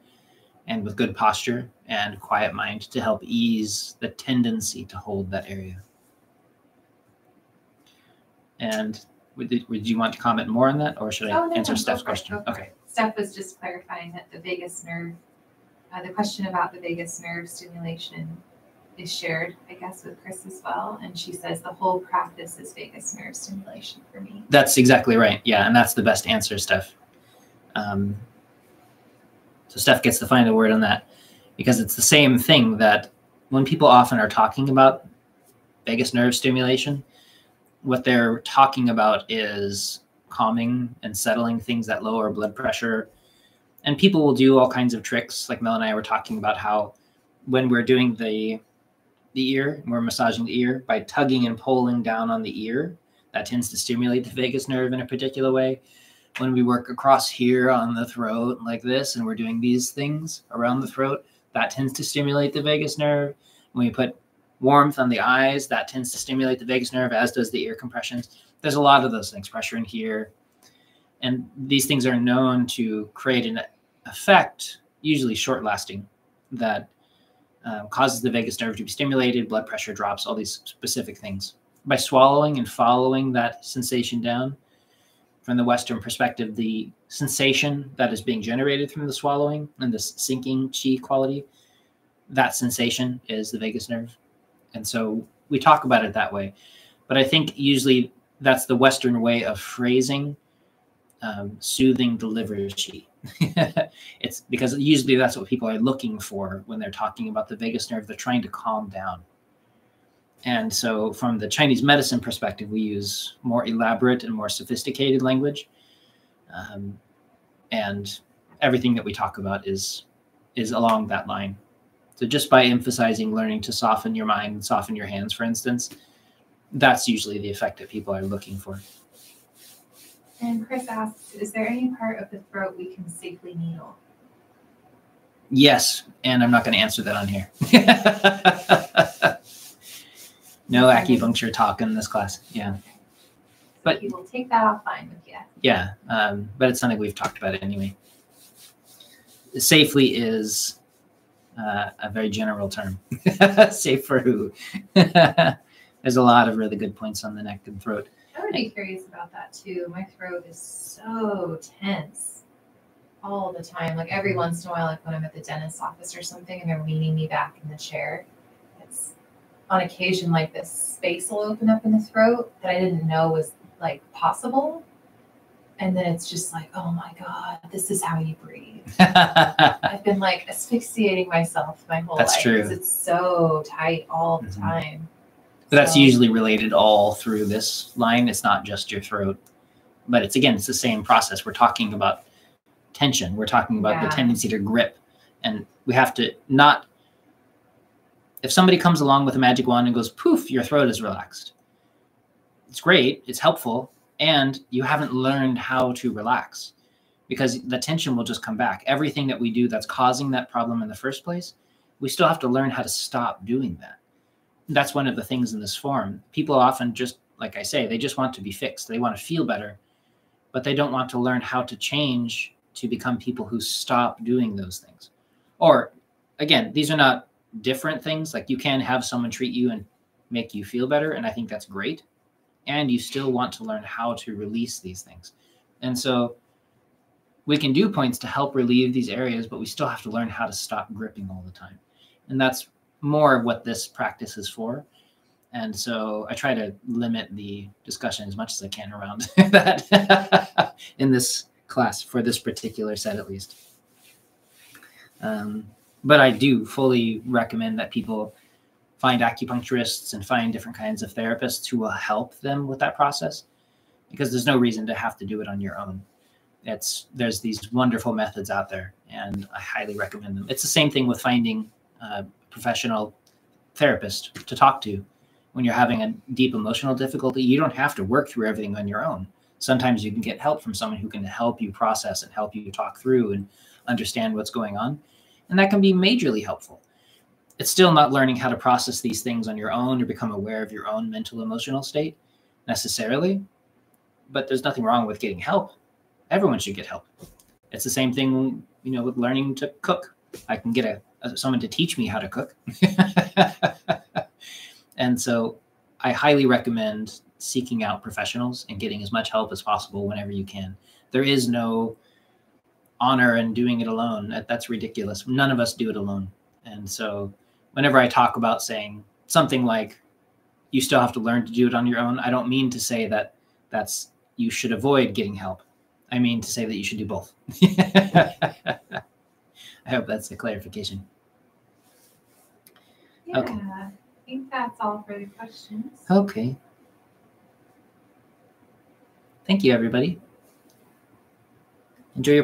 and with good posture and quiet mind to help ease the tendency to hold that area. And would you want to comment more on that, or should I answer Steph's question? Okay. Steph was just clarifying that the vagus nerve, the question about the vagus nerve stimulation is shared, I guess, with Chris as well. And she says the whole practice is vagus nerve stimulation for me. That's exactly right. Yeah, and that's the best answer, Steph. So Steph gets the final word on that, because it's the same thing that when people often are talking about vagus nerve stimulation, what they're talking about is calming and settling things that lower blood pressure. And people will do all kinds of tricks. Like Mel and I were talking about how when we're doing the ear, we're massaging the ear, by tugging and pulling down on the ear, that tends to stimulate the vagus nerve in a particular way. When we work across here on the throat like this, and we're doing these things around the throat, that tends to stimulate the vagus nerve. When we put warmth on the eyes, that tends to stimulate the vagus nerve, as does the ear compressions. There's a lot of those things, pressure in here. And these things are known to create an effect, usually short lasting, that causes the vagus nerve to be stimulated, blood pressure drops, all these specific things. By swallowing and following that sensation down, from the Western perspective, the sensation that is being generated from the swallowing and this sinking chi quality, that sensation is the vagus nerve. And so we talk about it that way. But I think usually that's the Western way of phrasing soothing delivery chi. It's because usually that's what people are looking for when they're talking about the vagus nerve. They're trying to calm down. And so from the Chinese medicine perspective, we use more elaborate and more sophisticated language. And everything that we talk about is along that line. So just by emphasizing learning to soften your mind and soften your hands, for instance, that's usually the effect that people are looking for. And Chris asks, is there any part of the throat we can safely needle? Yes, and I'm not going to answer that on here. No acupuncture talk in this class. Yeah. But you will take that offline with you. Yeah, but it's something we've talked about anyway. Safely is a very general term. Safe for who? There's a lot of really good points on the neck and throat. I would be curious about that too. My throat is so tense all the time. Like every once in a while, like when I'm at the dentist's office or something and they're leaning me back in the chair, it's on occasion like this space will open up in the throat that I didn't know was like possible. And then it's just like, oh my God, this is how you breathe. I've been like asphyxiating myself my whole life. That's true. Because it's so tight all the time. But that's usually related all through this line. It's not just your throat. But it's, again, it's the same process. We're talking about tension. We're talking about the tendency to grip. And we have to not, if somebody comes along with a magic wand and goes, poof, your throat is relaxed. It's great. It's helpful. And you haven't learned how to relax, because the tension will just come back. Everything that we do that's causing that problem in the first place, we still have to learn how to stop doing that. That's one of the things in this form. People often just, like I say, they just want to be fixed. They want to feel better, but they don't want to learn how to change to become people who stop doing those things. Or again, these are not different things. Like you can have someone treat you and make you feel better. And I think that's great. And you still want to learn how to release these things. And so we can do points to help relieve these areas, but we still have to learn how to stop gripping all the time. And that's more of what this practice is for. And so I try to limit the discussion as much as I can around that in this class for this particular set, at least. But I do fully recommend that people find acupuncturists and find different kinds of therapists who will help them with that process, because there's no reason to have to do it on your own. There's these wonderful methods out there, and I highly recommend them. It's the same thing with finding a professional therapist to talk to. when you're having a deep emotional difficulty, you don't have to work through everything on your own. Sometimes you can get help from someone who can help you process and help you talk through and understand what's going on. And that can be majorly helpful. It's still not learning how to process these things on your own or become aware of your own mental emotional state necessarily, but there's nothing wrong with getting help. Everyone should get help. It's the same thing, you know, with learning to cook. I can get someone to teach me how to cook. And so I highly recommend seeking out professionals and getting as much help as possible whenever you can. There is no honor in doing it alone. That's ridiculous. None of us do it alone. And so whenever I talk about saying something like, you still have to learn to do it on your own, I don't mean to say that you should avoid getting help. I mean to say that you should do both. I hope that's a clarification. Yeah, okay. I think that's all for the questions. Okay. Thank you, everybody. Enjoy your